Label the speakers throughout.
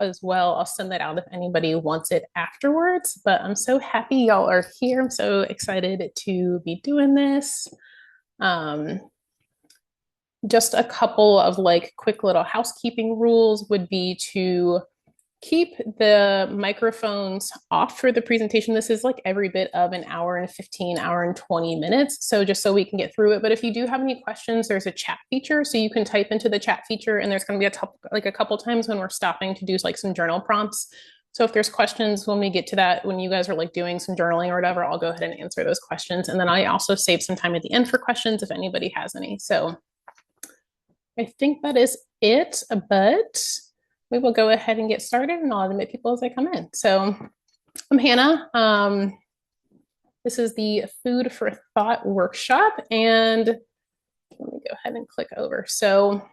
Speaker 1: as well. I'll send that out if anybody wants it afterwards. But I'm so happy y'all are here. I'm so excited to be doing this. Um, just a couple of like quick little housekeeping rules would be to keep the microphones off for the presentation. This is like every bit of an hour and 15, hour and 20 minutes. So just so we can get through it. But if you do have any questions, there's a chat feature. So you can type into the chat feature and there's going to be like a couple times when we're stopping to do like some journal prompts. So if there's questions when we get to that, when you guys are like doing some journaling or whatever, I'll go ahead and answer those questions. And then I also save some time at the end for questions if anybody has any. So I think that is it, but we will go ahead and get started and I'll admit people as they come in. So I'm Hannah. This is the Food for Thought workshop, and let me go ahead and click over. So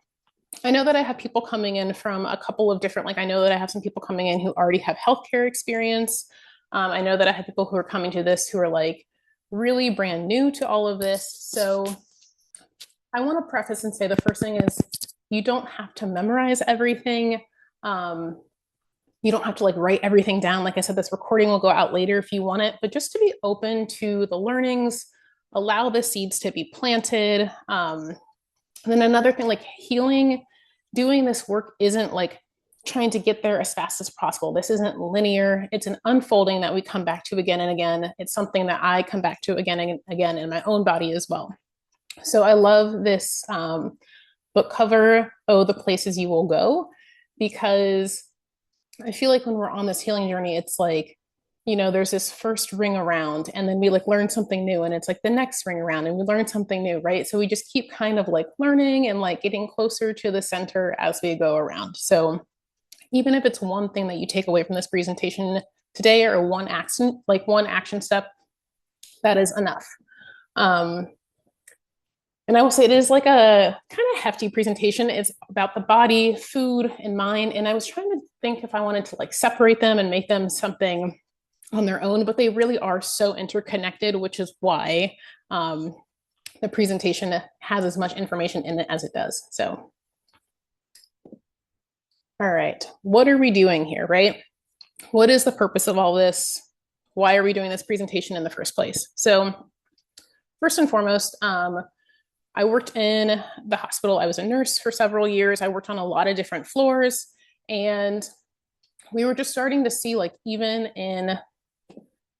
Speaker 1: I know that I have people coming in from a couple of different, like I know that I have some people coming in who already have healthcare experience. I know that I have people who are coming to this who are like really brand new to all of this. So I want to preface and say the first thing is you don't have to memorize everything. You don't have to like write everything down. Like I said, this recording will go out later if you want it, but just to be open to the learnings, allow the seeds to be planted. And then another thing, like healing, doing this work isn't like trying to get there as fast as possible. This isn't linear. It's an unfolding that we come back to again and again. It's something that I come back to again and again in my own body as well. So I love this book cover, Oh, the Places You Will Go, because I feel like when we're on this healing journey, it's like, you know, there's this first ring around and then we like learn something new and it's like the next ring around and we learn something new, right? So we just keep kind of like learning and like getting closer to the center as we go around. So even if it's one thing that you take away from this presentation today or one action step, that is enough. And I will say it is like a kind of hefty presentation. It's about the body, food, and mind. And I was trying to think if I wanted to like separate them and make them something on their own, but they really are so interconnected, which is why the presentation has as much information in it as it does. So, all right, what are we doing here, right? What is the purpose of all this? Why are we doing this presentation in the first place? So, first and foremost, I worked in the hospital. I was a nurse for several years. I worked on a lot of different floors, and we were just starting to see, like, even in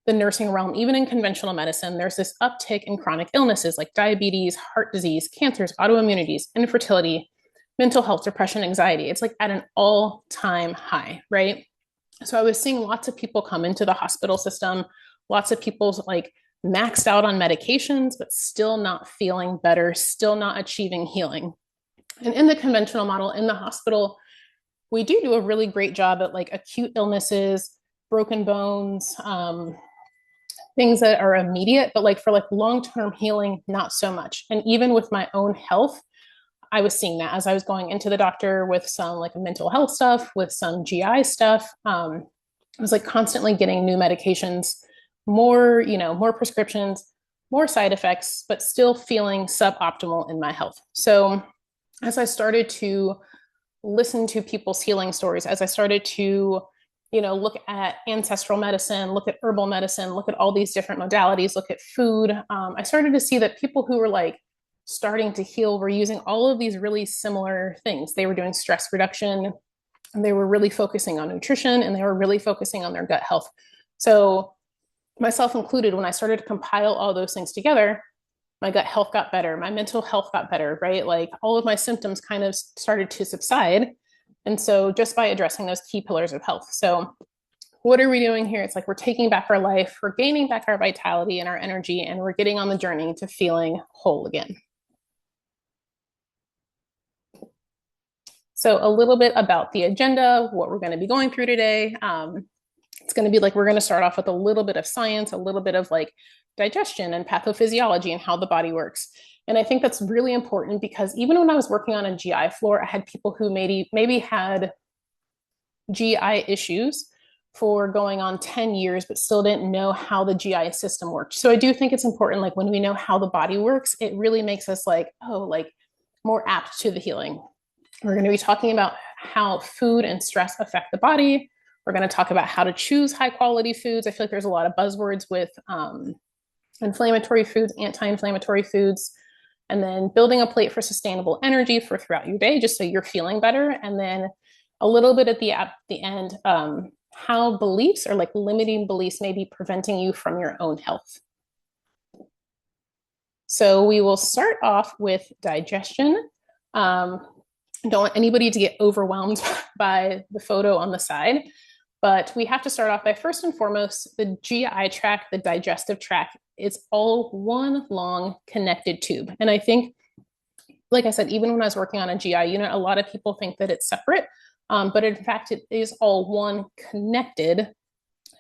Speaker 1: the nursing realm, even in conventional medicine, there's this uptick in chronic illnesses like diabetes, heart disease, cancers, autoimmunities, infertility, mental health, depression, anxiety. It's like at an all-time high, right? So I was seeing lots of people come into the hospital system, lots of people like maxed out on medications, but still not feeling better, still not achieving healing. And in the conventional model in the hospital, we do a really great job at like acute illnesses, broken bones, things that are immediate, but like for like long-term healing, not so much. And even with my own health, I was seeing that as I was going into the doctor with some like mental health stuff, with some GI stuff. I was like constantly getting new medications, more, you know, more prescriptions, more side effects, but still feeling suboptimal in my health. So as I started to listen to people's healing stories, as I started to, you know, look at ancestral medicine, look at herbal medicine, look at all these different modalities, look at food, I started to see that people who were like starting to heal were using all of these really similar things. They were doing stress reduction, and they were really focusing on nutrition, and they were really focusing on their gut health. So myself included, when I started to compile all those things together, my gut health got better, my mental health got better, right? Like all of my symptoms kind of started to subside. And so just by addressing those key pillars of health. So what are we doing here? It's like we're taking back our life, we're gaining back our vitality and our energy, and we're getting on the journey to feeling whole again. So a little bit about the agenda, what we're going to be going through today. It's going to be like we're going to start off with a little bit of science, a little bit of like digestion and pathophysiology and how the body works. And I think that's really important because even when I was working on a GI floor, I had people who maybe had GI issues for going on 10 years, but still didn't know how the GI system worked. So I do think it's important, like when we know how the body works, it really makes us like, oh, like more apt to the healing. We're going to be talking about how food and stress affect the body. We're going to talk about how to choose high quality foods. I feel like there's a lot of buzzwords with inflammatory foods, anti-inflammatory foods, and then building a plate for sustainable energy for throughout your day, just so you're feeling better. And then a little bit at the end, how beliefs or like limiting beliefs may be preventing you from your own health. So we will start off with digestion. Don't want anybody to get overwhelmed by the photo on the side, but we have to start off by first and foremost, the GI tract, the digestive tract, it's all one long connected tube. And I think, like I said, even when I was working on a GI unit, a lot of people think that it's separate, but in fact, it is all one connected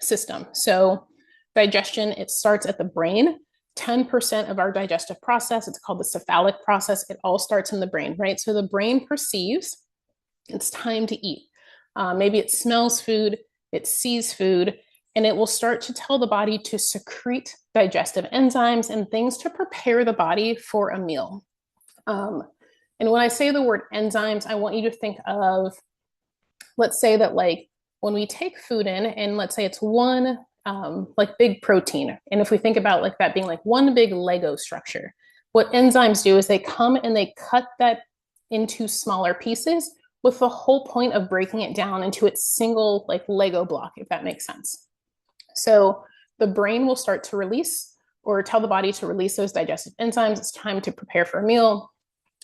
Speaker 1: system. So digestion, it starts at the brain. 10% of our digestive process, it's called the cephalic process. It all starts in the brain, right? So the brain perceives it's time to eat. Maybe it smells food, it sees food, and it will start to tell the body to secrete digestive enzymes and things to prepare the body for a meal. And when I say the word enzymes, I want you to think of, let's say that like when we take food in, and let's say it's one like big protein. And if we think about like that being like one big Lego structure, what enzymes do is they come and they cut that into smaller pieces with the whole point of breaking it down into its single like Lego block, if that makes sense. So the brain will start to release or tell the body to release those digestive enzymes. It's time to prepare for a meal.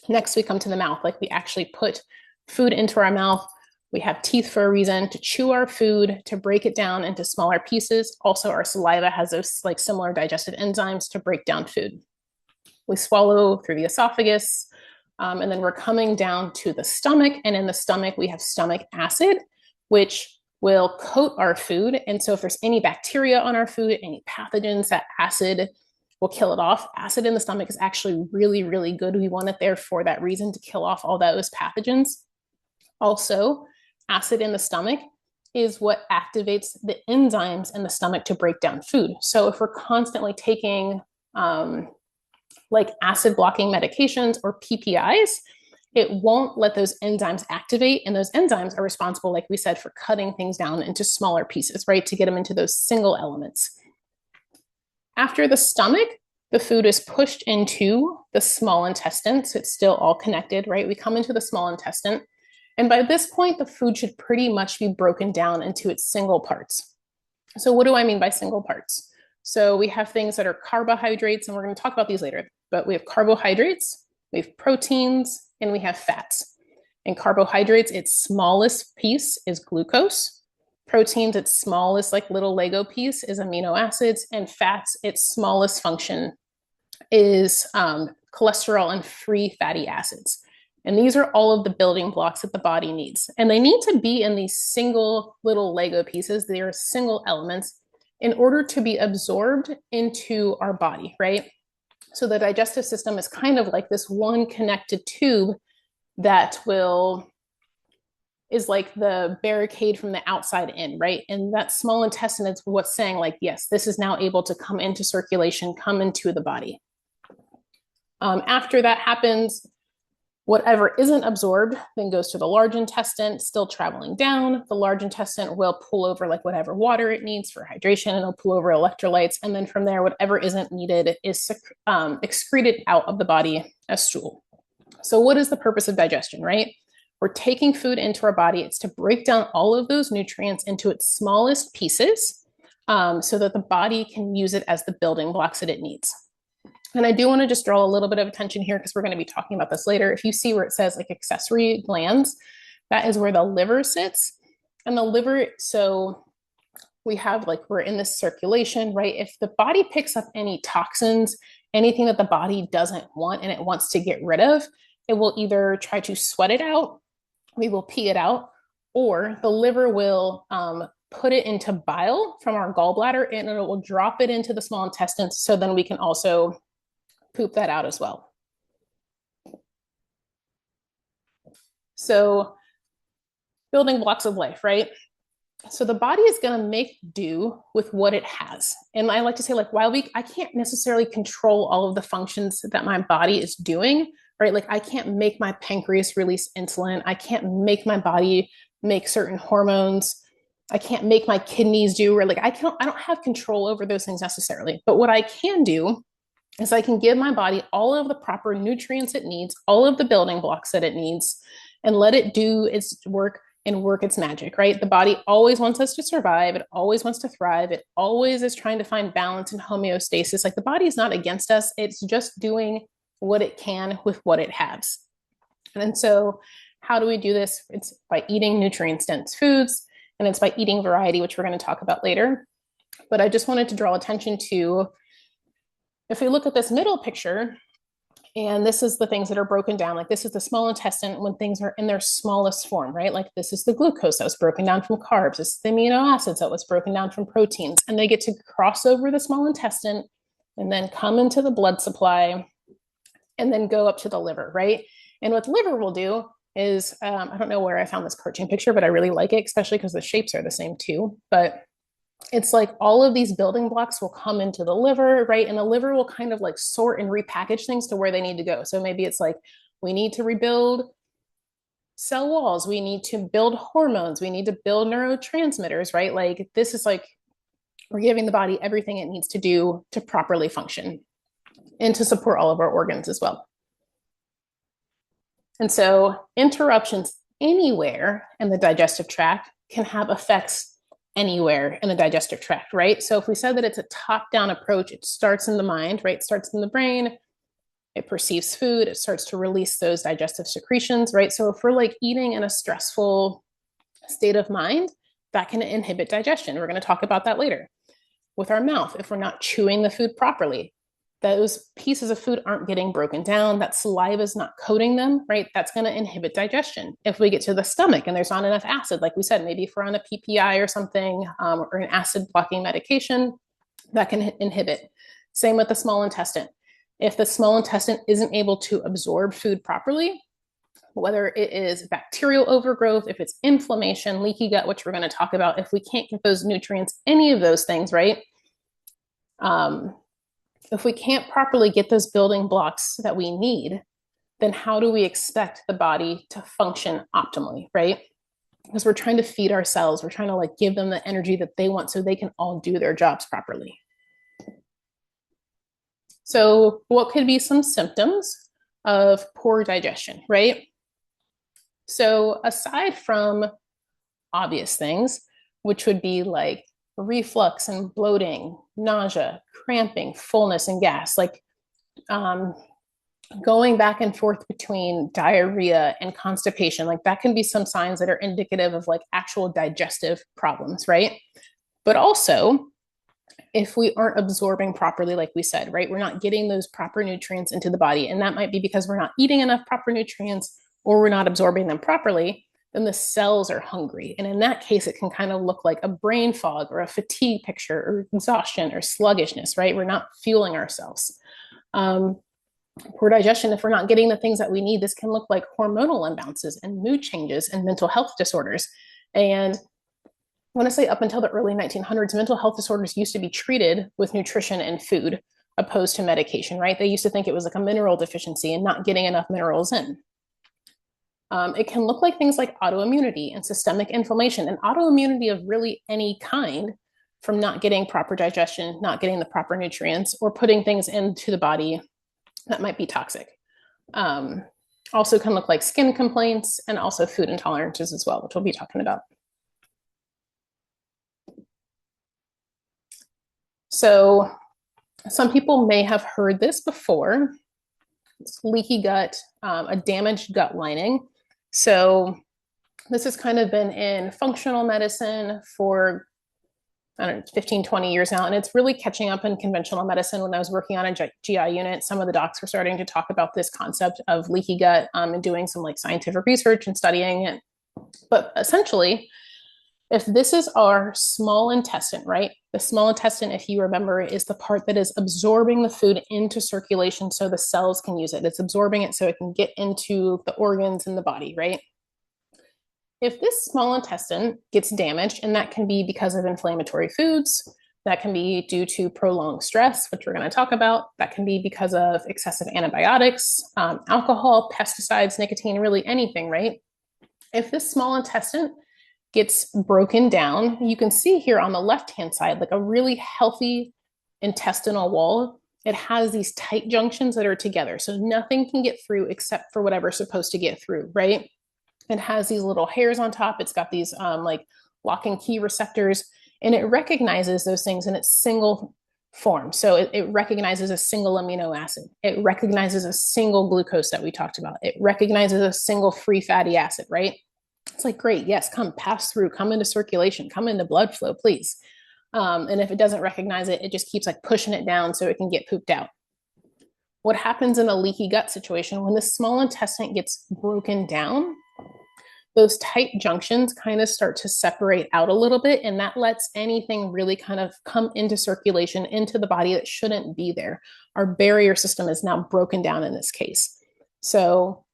Speaker 1: Next, we come to the mouth, like we actually put food into our mouth. We have teeth for a reason, to chew our food, to break it down into smaller pieces. Also, our saliva has those like similar digestive enzymes to break down food. We swallow through the esophagus, and then we're coming down to the stomach. And in the stomach, we have stomach acid, which will coat our food. And so if there's any bacteria on our food, any pathogens, that acid will kill it off. Acid in the stomach is actually really, really good. We want it there for that reason, to kill off all those pathogens. Also, acid in the stomach is what activates the enzymes in the stomach to break down food. So if we're constantly taking like acid blocking medications or PPIs, it won't let those enzymes activate. And those enzymes are responsible, like we said, for cutting things down into smaller pieces, right? To get them into those single elements. After the stomach, the food is pushed into the small intestine. So it's still all connected, right? We come into the small intestine. And by this point, the food should pretty much be broken down into its single parts. So what do I mean by single parts? So we have things that are carbohydrates, and we're going to talk about these later, but we have carbohydrates, we have proteins, and we have fats. And carbohydrates, its smallest piece is glucose. Proteins, its smallest like little Lego piece is amino acids. And fats, its smallest function is cholesterol and free fatty acids. And these are all of the building blocks that the body needs. And they need to be in these single little Lego pieces. They are single elements in order to be absorbed into our body, right? So the digestive system is kind of like this one connected tube that is like the barricade from the outside in, right? And that small intestine is what's saying like, yes, this is now able to come into circulation, come into the body. After that happens, whatever isn't absorbed then goes to the large intestine, still traveling down. The large intestine will pull over like whatever water it needs for hydration, and it'll pull over electrolytes. And then from there, whatever isn't needed is excreted out of the body as stool. So what is the purpose of digestion, right? We're taking food into our body. It's to break down all of those nutrients into its smallest pieces so that the body can use it as the building blocks that it needs. And I do want to just draw a little bit of attention here because we're going to be talking about this later. If you see where it says like accessory glands, that is where the liver sits. And the liver, so we have like, we're in this circulation, right? If the body picks up any toxins, anything that the body doesn't want and it wants to get rid of, it will either try to sweat it out, we will pee it out, or the liver will put it into bile from our gallbladder and it will drop it into the small intestines. So then we can also poop that out as well. So building blocks of life, right? So the body is going to make do with what it has. And I like to say like, while I can't necessarily control all of the functions that my body is doing, right? Like I can't make my pancreas release insulin. I can't make my body make certain hormones. I can't make my kidneys do, or like I don't have control over those things necessarily. But what I can do is I can give my body all of the proper nutrients it needs, all of the building blocks that it needs, and let it do its work and work its magic, right? The body always wants us to survive. It always wants to thrive. It always is trying to find balance and homeostasis. Like the body is not against us. It's just doing what it can with what it has. And so how do we do this? It's by eating nutrient dense foods, and it's by eating variety, which we're going to talk about later. But I just wanted to draw attention to, if we look at this middle picture, and this is the things that are broken down, like this is the small intestine when things are in their smallest form, right? Like this is the glucose that was broken down from carbs. This is the amino acids that was broken down from proteins. And they get to cross over the small intestine and then come into the blood supply and then go up to the liver, right? And what the liver will do is, I don't know where I found this cartoon picture, but I really like it, especially because the shapes are the same too. But it's like all of these building blocks will come into the liver, right? And the liver will kind of like sort and repackage things to where they need to go. So maybe it's like, we need to rebuild cell walls. We need to build hormones. We need to build neurotransmitters, right? Like this is like, we're giving the body everything it needs to do to properly function and to support all of our organs as well. And so interruptions anywhere in the digestive tract can have effects anywhere in the digestive tract, right? So if we said that it's a top-down approach, it starts in the mind, right? It starts in the brain, it perceives food, it starts to release those digestive secretions, right? So if we're like eating in a stressful state of mind, that can inhibit digestion. We're going to talk about that later. With our mouth, if we're not chewing the food properly, those pieces of food aren't getting broken down, that saliva is not coating them, right? That's going to inhibit digestion. If we get to the stomach and there's not enough acid, like we said, maybe if we're on a PPI or something, or an acid blocking medication, that can inhibit. Same with the small intestine. If the small intestine isn't able to absorb food properly, whether it is bacterial overgrowth, if it's inflammation, leaky gut, which we're going to talk about, if we can't get those nutrients, any of those things, right? If we can't properly get those building blocks that we need, then how do we expect the body to function optimally, right? Because we're trying to feed our cells, we're trying to like give them the energy that they want so they can all do their jobs properly. So what could be some symptoms of poor digestion, right? So aside from obvious things, which would be like reflux and bloating, nausea, cramping, fullness, and gas, like going back and forth between diarrhea and constipation, like that can be some signs that are indicative of like actual digestive problems, right? But also, if we aren't absorbing properly, like we said, right, we're not getting those proper nutrients into the body, and that might be because we're not eating enough proper nutrients or we're not absorbing them properly, then the cells are hungry. And in that case, it can kind of look like a brain fog or a fatigue picture or exhaustion or sluggishness, right? We're not fueling ourselves. Poor digestion, if we're not getting the things that we need, this can look like hormonal imbalances and mood changes and mental health disorders. And I want to say up until the early 1900s, mental health disorders used to be treated with nutrition and food opposed to medication, right? They used to think it was like a mineral deficiency and not getting enough minerals in. It can look like things like autoimmunity and systemic inflammation, and autoimmunity of really any kind, from not getting proper digestion, not getting the proper nutrients, or putting things into the body that might be toxic. Also can look like skin complaints and also food intolerances as well, which we'll be talking about. So some people may have heard this before. It's leaky gut, a damaged gut lining. So this has kind of been in functional medicine for, I don't know, 15, 20 years now. And it's really catching up in conventional medicine. When I was working on a GI unit, some of the docs were starting to talk about this concept of leaky gut, and doing some like scientific research and studying it. But essentially, if this is our small intestine, right? The small intestine, if you remember, is the part that is absorbing the food into circulation so the cells can use it. It's absorbing it so it can get into the organs in the body, right? If this small intestine gets damaged, and that can be because of inflammatory foods, That can be due to prolonged stress, which we're going to talk about. That can be because of excessive antibiotics, alcohol, pesticides, nicotine, really anything, right? If this small intestine gets broken down, you can see here on the left-hand side, like a really healthy intestinal wall. It has these tight junctions that are together. So nothing can get through except for whatever's supposed to get through, right? It has these little hairs on top. It's got these like lock and key receptors, and it recognizes those things in its single form. So it recognizes a single amino acid. It recognizes a single glucose that we talked about. It recognizes a single free fatty acid, right? It's like, great, yes, come pass through, come into circulation, come into blood flow, please. And if it doesn't recognize it, it just keeps like pushing it down so it can get pooped out. What happens in a leaky gut situation when the small intestine gets broken down, those tight junctions kind of start to separate out a little bit, and that lets anything really kind of come into circulation into the body that shouldn't be there. Our barrier system is now broken down in this case. So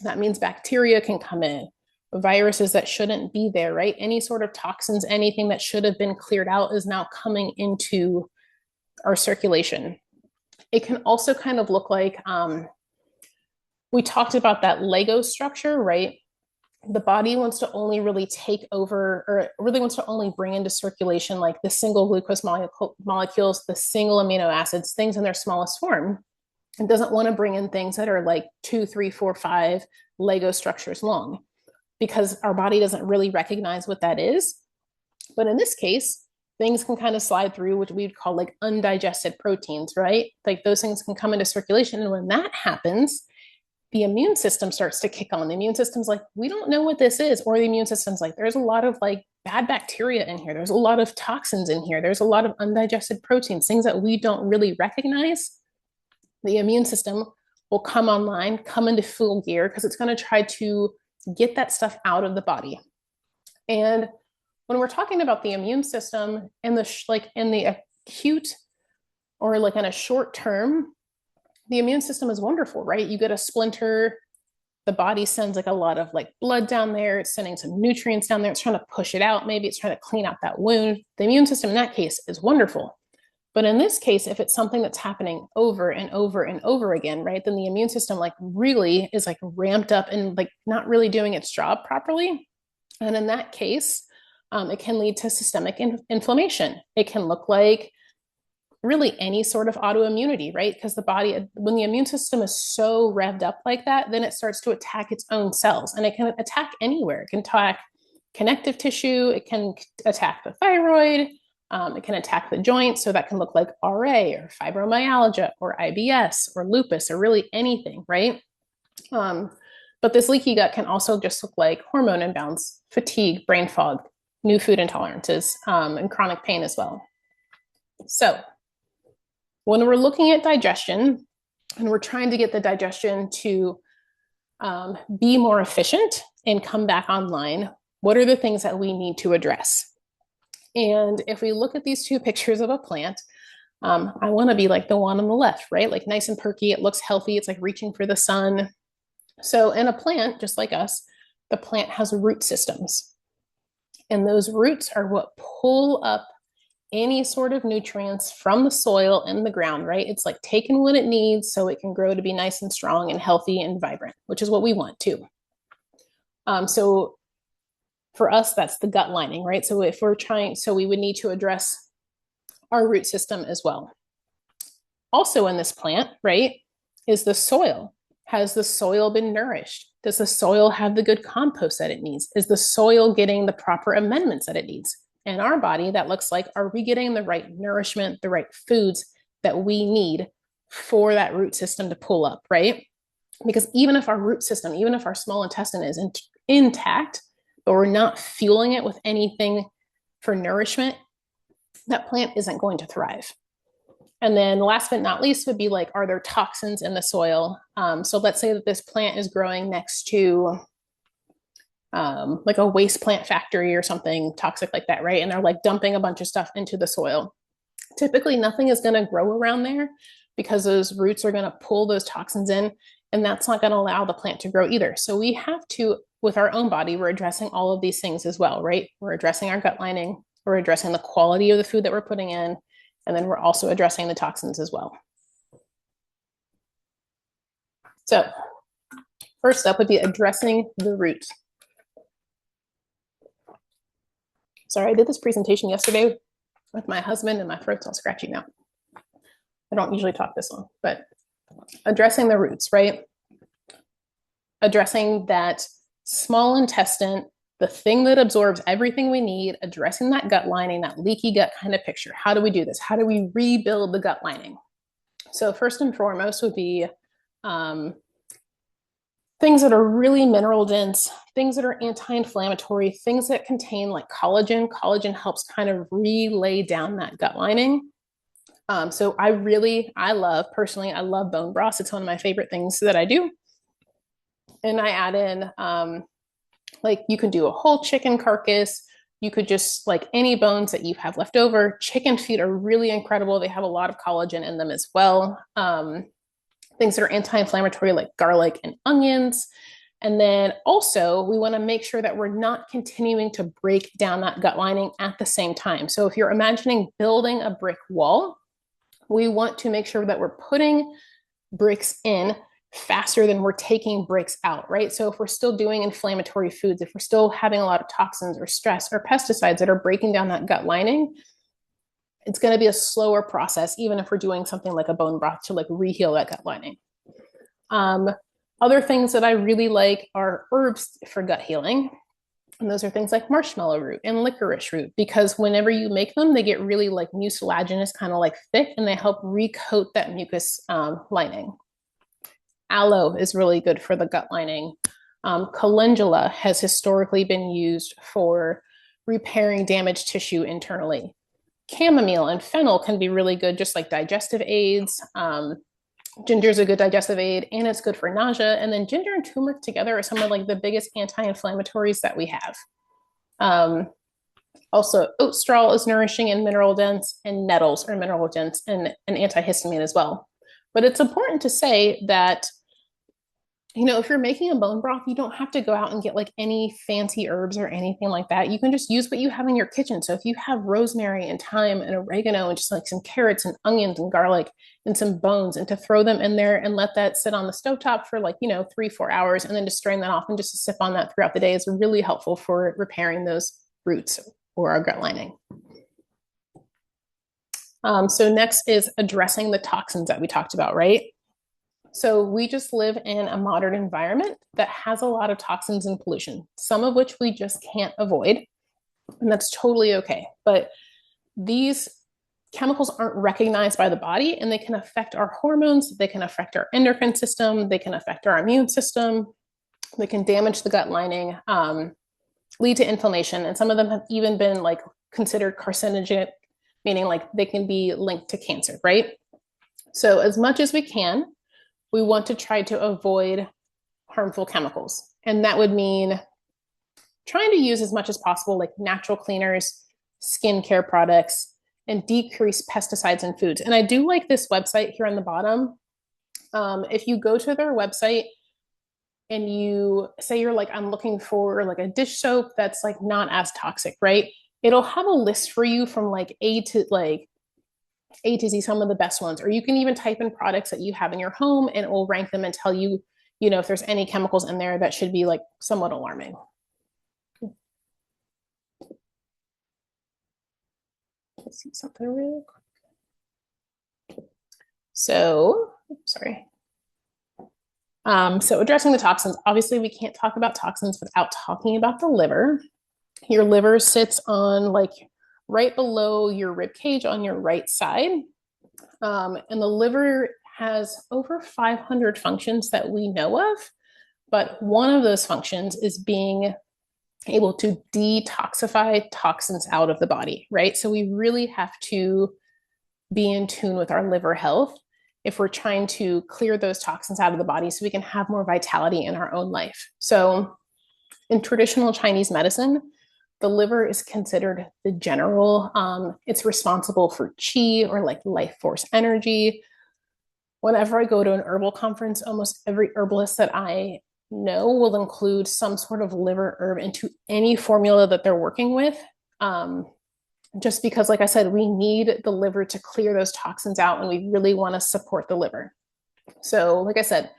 Speaker 1: that means bacteria can come in, viruses that shouldn't be there, right? Any sort of toxins, anything that should have been cleared out is now coming into our circulation. It can also kind of look like, we talked about that Lego structure, right? The body wants to only really take over, or really wants to only bring into circulation like the single glucose molecules, the single amino acids, things in their smallest form. It doesn't want to bring in things that are like 2, 3, 4, 5 Lego structures long, because our body doesn't really recognize what that is. But in this case, things can kind of slide through, which we'd call like undigested proteins, right? Like those things can come into circulation. And when that happens, the immune system starts to kick on. The immune system's like, we don't know what this is. Or the immune system's like, there's a lot of like bad bacteria in here. There's a lot of toxins in here. There's a lot of undigested proteins, things that we don't really recognize. The immune system will come online, come into full gear, because it's going to try to get that stuff out of the body. And when we're talking about the immune system in the like in the acute or like in a short term, the immune system is wonderful, right? You get a splinter, the body sends like a lot of like blood down there. It's sending some nutrients down there. It's trying to push it out. Maybe it's trying to clean out that wound. The immune system in that case is wonderful. But in this case, if it's something that's happening over and over and over again, right, then the immune system like really is like ramped up and like not really doing its job properly. And in that case, it can lead to systemic inflammation. It can look like really any sort of autoimmunity, right? Because the body, when the immune system is so revved up like that, then it starts to attack its own cells, and it can attack anywhere. It can attack connective tissue. It can attack the thyroid. It can attack the joints. So that can look like RA or fibromyalgia or IBS or lupus or really anything, right? But this leaky gut can also just look like hormone imbalance, fatigue, brain fog, new food intolerances, and chronic pain as well. So when we're looking at digestion and we're trying to get the digestion to be more efficient and come back online, what are the things that we need to address? And if we look at these two pictures of a plant, I want to be like the one on the left, right? Like nice and perky. It looks healthy. It's like reaching for the sun. So in a plant, just like us, the plant has root systems. And those roots are what pull up any sort of nutrients from the soil and the ground, right? It's like taking what it needs so it can grow to be nice and strong and healthy and vibrant, which is what we want too. So for us, that's the gut lining, right? So if we're trying, so we would need to address our root system as well. Also in this plant, right, is the soil. Has the soil been nourished? Does the soil have the good compost that it needs? Is the soil getting the proper amendments that it needs? In our body, that looks like, are we getting the right nourishment, the right foods that we need for that root system to pull up, right? Because even if our root system, even if our small intestine is intact, but we're not fueling it with anything for nourishment, that plant isn't going to thrive. And then last but not least would be like, are there toxins in the soil? So let's say that this plant is growing next to like a waste plant factory or something toxic like that, right? And they're like dumping a bunch of stuff into the soil. Typically, nothing is going to grow around there because those roots are going to pull those toxins in, and that's not going to allow the plant to grow either. So we have to, with our own body, we're addressing all of these things as well, right? We're addressing our gut lining, we're addressing the quality of the food that we're putting in, and then we're also addressing the toxins as well. So first up would be addressing the root. Sorry, I did this presentation yesterday with my husband and my throat's all scratchy now. I don't usually talk this long, but addressing the roots, right? Addressing that small intestine, the thing that absorbs everything we need, addressing that gut lining, that leaky gut kind of picture. How do we do this? How do we rebuild the gut lining? So first and foremost would be things that are really mineral dense, things that are anti-inflammatory, things that contain like collagen. Collagen helps kind of relay down that gut lining. So I love bone broth. It's one of my favorite things that I do. And I add in, like you can do a whole chicken carcass. You could just like any bones that you have left over. Chicken feet are really incredible. They have a lot of collagen in them as well. Things that are anti-inflammatory like garlic and onions. And then also we want to make sure that we're not continuing to break down that gut lining at the same time. So if you're imagining building a brick wall, we want to make sure that we're putting bricks in faster than we're taking bricks out, right? So if we're still doing inflammatory foods, if we're still having a lot of toxins or stress or pesticides that are breaking down that gut lining, it's going to be a slower process, even if we're doing something like a bone broth to like reheal that gut lining. Other things that I really like are herbs for gut healing. And those are things like marshmallow root and licorice root, because whenever you make them, they get really like mucilaginous, kind of like thick, and they help recoat that mucus lining. Aloe is really good for the gut lining. Calendula has historically been used for repairing damaged tissue internally. Chamomile and fennel can be really good, just like digestive aids. Ginger is a good digestive aid, and it's good for nausea. And then ginger and turmeric together are some of like the biggest anti-inflammatories that we have. Also, oat straw is nourishing and mineral dense, and nettles are mineral dense and an antihistamine as well. But it's important to say that, you know, if you're making a bone broth, you don't have to go out and get like any fancy herbs or anything like that. You can just use what you have in your kitchen. So if you have rosemary and thyme and oregano and just like some carrots and onions and garlic and some bones, and to throw them in there and let that sit on the stovetop for like, 3-4 hours, and then just strain that off and just sip on that throughout the day is really helpful for repairing those roots or our gut lining. So next is addressing the toxins that we talked about, right? So we just live in a modern environment that has a lot of toxins and pollution, some of which we just can't avoid, and that's totally okay. But these chemicals aren't recognized by the body, and they can affect our hormones, they can affect our endocrine system, they can affect our immune system, they can damage the gut lining, lead to inflammation, and some of them have even been like considered carcinogenic, meaning like they can be linked to cancer, right? So as much as we can, we want to try to avoid harmful chemicals. And that would mean trying to use as much as possible like natural cleaners, skincare products, and decrease pesticides in foods. And I do like this website here on the bottom. If you go to their website and you say you're like, I'm looking for like a dish soap that's like not as toxic, right? It'll have a list for you from like A to Z, some of the best ones. Or you can even type in products that you have in your home, and it will rank them and tell you, if there's any chemicals in there that should be like somewhat alarming. Let's see something real quick. So, sorry. So addressing the toxins, obviously we can't talk about toxins without talking about the liver. Your liver sits on like right below your rib cage on your right side. And the liver has over 500 functions that we know of, but one of those functions is being able to detoxify toxins out of the body, right? So we really have to be in tune with our liver health if we're trying to clear those toxins out of the body so we can have more vitality in our own life. So in traditional Chinese medicine, the liver is considered the general. It's responsible for qi, or like life force energy. Whenever I go to an herbal conference, almost every herbalist that I know will include some sort of liver herb into any formula that they're working with. just because, like I said, we need the liver to clear those toxins out and we really want to support the liver. So, like I said,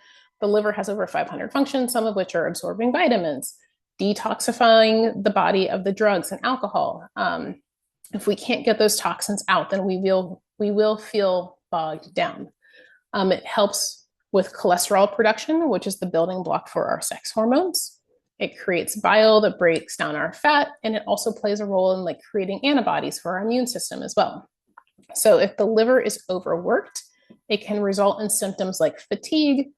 Speaker 1: the liver has over 500 functions, some of which are absorbing vitamins, detoxifying the body of the drugs and alcohol. If we can't get those toxins out, then we will feel bogged down. It helps with cholesterol production, which is the building block for our sex hormones. It creates bile that breaks down our fat, and it also plays a role in like creating antibodies for our immune system as well. So if the liver is overworked, it can result in symptoms like fatigue,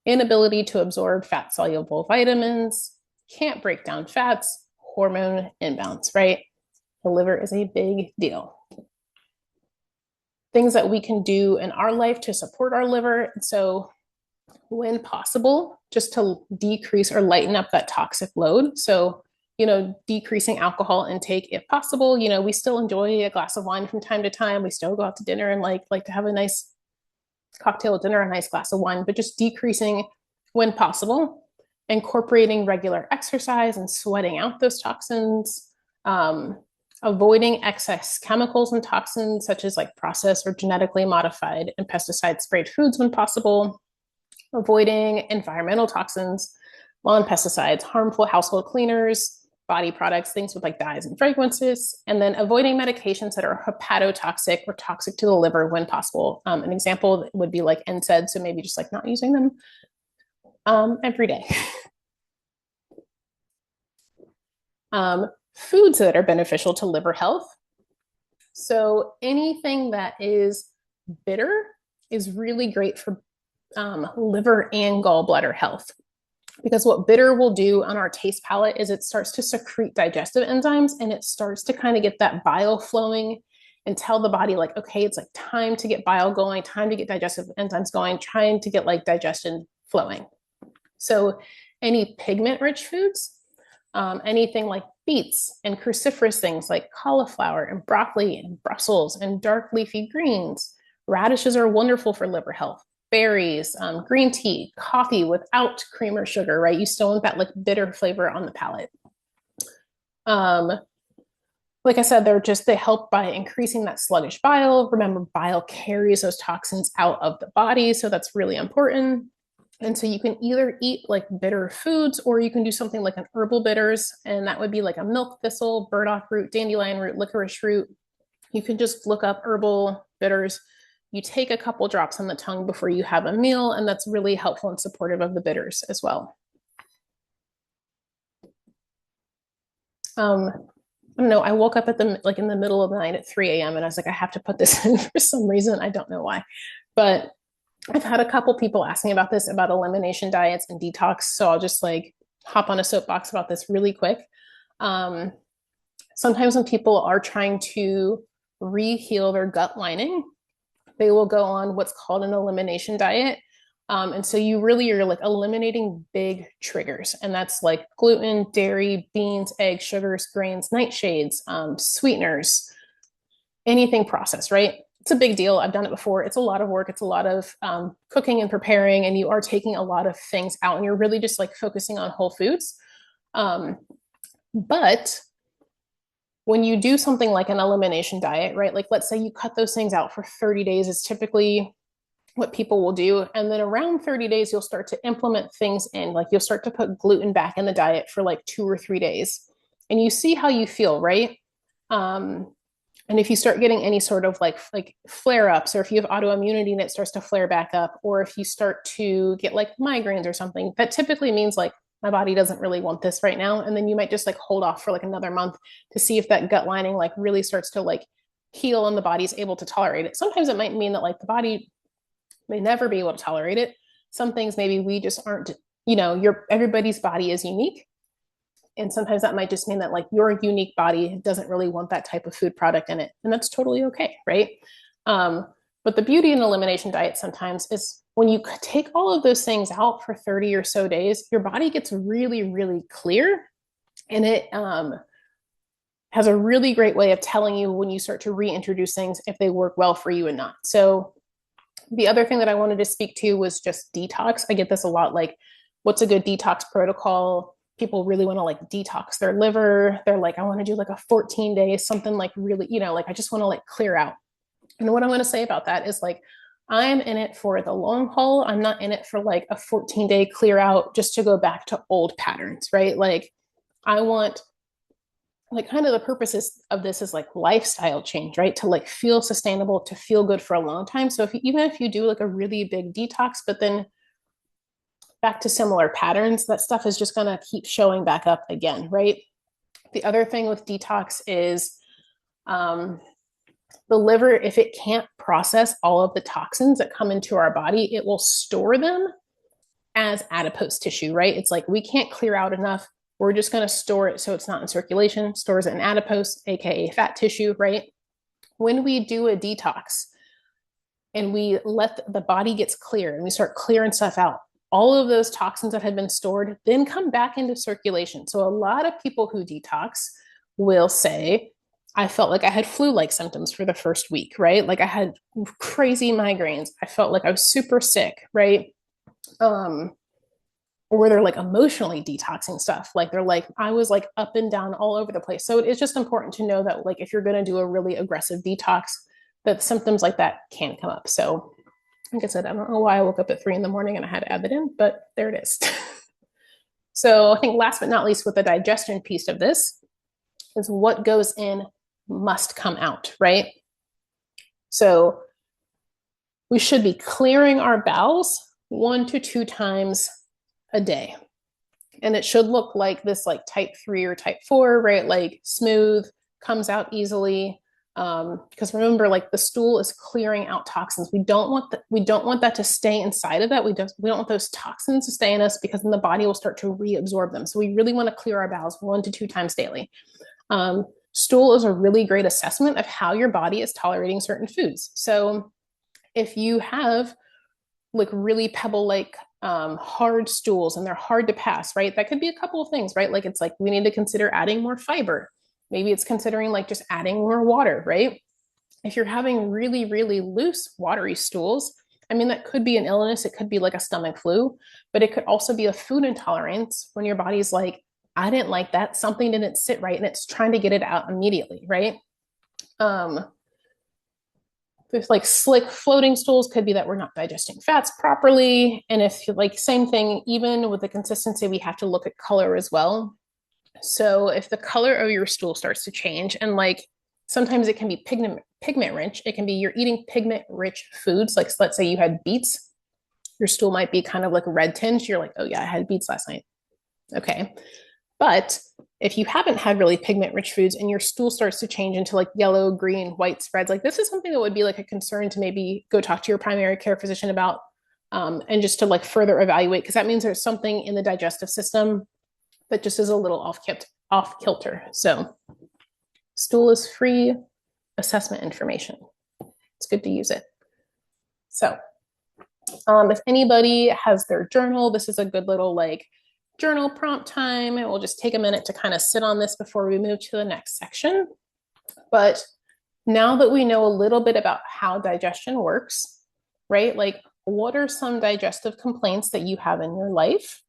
Speaker 1: inability to absorb fat soluble vitamins, can't break down fats, hormone imbalance, right? The liver is a big deal. Things that we can do in our life to support our liver. So, when possible, just to decrease or lighten up that toxic load. So, decreasing alcohol intake if possible. We still enjoy a glass of wine from time to time. We still go out to dinner and like to have a nice cocktail dinner, a nice glass of wine, but just decreasing when possible, incorporating regular exercise and sweating out those toxins, avoiding excess chemicals and toxins such as like processed or genetically modified and pesticide sprayed foods when possible, avoiding environmental toxins, lawn pesticides, harmful household cleaners, body products, things with like dyes and fragrances, and then avoiding medications that are hepatotoxic or toxic to the liver when possible. An example would be like NSAIDs, so maybe just like not using them every day. Foods that are beneficial to liver health. So anything that is bitter is really great for liver and gallbladder health. Because what bitter will do on our taste palate is it starts to secrete digestive enzymes and it starts to kind of get that bile flowing and tell the body like, okay, it's like time to get bile going, time to get digestive enzymes going, trying to get like digestion flowing. So any pigment rich foods, anything like beets and cruciferous things like cauliflower and broccoli and Brussels and dark leafy greens. Radishes are wonderful for liver health. Berries, green tea, coffee without cream or sugar, right? You still want that like bitter flavor on the palate. Like I said, they help by increasing that sluggish bile. Remember, bile carries those toxins out of the body, so that's really important. And so you can either eat like bitter foods or you can do something like an herbal bitters, and that would be like a milk thistle, burdock root, dandelion root, licorice root. You can just look up herbal bitters. You take a couple drops on the tongue before you have a meal, and that's really helpful and supportive of the bitters as well. I don't know. I woke up in the middle of the night at 3 a.m. and I was like, I have to put this in for some reason. I don't know why, but I've had a couple people ask me about this, about elimination diets and detox. So I'll just like hop on a soapbox about this really quick. Sometimes when people are trying to re-heal their gut lining, they will go on what's called an elimination diet. And so you really are like eliminating big triggers. And that's like gluten, dairy, beans, eggs, sugars, grains, nightshades, sweeteners, anything processed, right? It's a big deal. I've done it before. It's a lot of work. It's a lot of cooking and preparing, and you are taking a lot of things out and you're really just like focusing on whole foods. But when you do something like an elimination diet, right? Like let's say you cut those things out for 30 days is typically what people will do. And then around 30 days, you'll start to implement things in, like you'll start to put gluten back in the diet for like 2 or 3 days. And you see how you feel, right? And if you start getting any sort of like flare-ups, or if you have autoimmunity and it starts to flare back up, or if you start to get like migraines or something, that typically means like my body doesn't really want this right now. And then you might just like hold off for like another month to see if that gut lining like really starts to like heal and the body's able to tolerate it. Sometimes it might mean that like the body may never be able to tolerate it. Some things maybe we just aren't, everybody's body is unique. And sometimes that might just mean that like your unique body doesn't really want that type of food product in it. And that's totally okay, right? But the beauty in elimination diet sometimes is when you take all of those things out for 30 or so days, your body gets really, really clear. And it has a really great way of telling you when you start to reintroduce things, if they work well for you and not. So the other thing that I wanted to speak to was just detox. I get this a lot, like, what's a good detox protocol? people really want to like detox their liver. They're like, I want to do like a 14 days, something like really, like I just want to like clear out. And what I'm going to say about that is like, I'm in it for the long haul. I'm not in it for like a 14-day clear out just to go back to old patterns, right? Like, I want, like, kind of the purposes of this is like lifestyle change, right? To like feel sustainable, to feel good for a long time. So even if you do like a really big detox, but then back to similar patterns, that stuff is just going to keep showing back up again, right? The other thing with detox is the liver, if it can't process all of the toxins that come into our body, it will store them as adipose tissue, right? It's like we can't clear out enough. We're just going to store it so it's not in circulation, stores it in adipose, aka fat tissue, right? When we do a detox and we let the body gets clear and we start clearing stuff out, all of those toxins that had been stored then come back into circulation. So a lot of people who detox will say, I felt like I had flu-like symptoms for the first week, right? Like I had crazy migraines. I felt like I was super sick, right? Or they're like emotionally detoxing stuff. Like they're like, I was like up and down all over the place. So it's just important to know that like if you're going to do a really aggressive detox, that symptoms like that can come up. So like I said, I don't know why I woke up at 3 a.m. and I had to add that in, but there it is. So I think last but not least with the digestion piece of this is what goes in must come out, right? So we should be clearing our bowels 1 to 2 times a day. And it should look like this, like type 3 or type 4, right? Like smooth, comes out easily. Because remember, like the stool is clearing out toxins. We don't want that to stay inside of that. We don't want those toxins to stay in us because then the body will start to reabsorb them. So we really want to clear our bowels 1 to 2 times daily. Stool is a really great assessment of how your body is tolerating certain foods. So if you have like really pebble like hard stools and they're hard to pass, right? That could be a couple of things, right? Like it's like we need to consider adding more fiber. Maybe it's considering like just adding more water, right? If you're having really, really loose, watery stools, I mean, that could be an illness. It could be like a stomach flu, but it could also be a food intolerance when your body's like, I didn't like that. Something didn't sit right. And it's trying to get it out immediately, right? There's like slick floating stools could be that we're not digesting fats properly. And if like same thing, even with the consistency, we have to look at color as well. So if the color of your stool starts to change and like sometimes it can be pigment rich, it can be you're eating pigment rich foods. Like let's say you had beets, your stool might be kind of like red tinge. You're like, oh yeah, I had beets last night. Okay. But if you haven't had really pigment rich foods and your stool starts to change into like yellow, green, white spreads, like this is something that would be like a concern to maybe go talk to your primary care physician about and just to like further evaluate, because that means there's something in the digestive system that just is a little off kilter. So stool is free assessment information. It's good to use it. So if anybody has their journal, this is a good little like journal prompt time. It will just take a minute to kind of sit on this before we move to the next section. But now that we know a little bit about how digestion works, right? Like, what are some digestive complaints that you have in your life?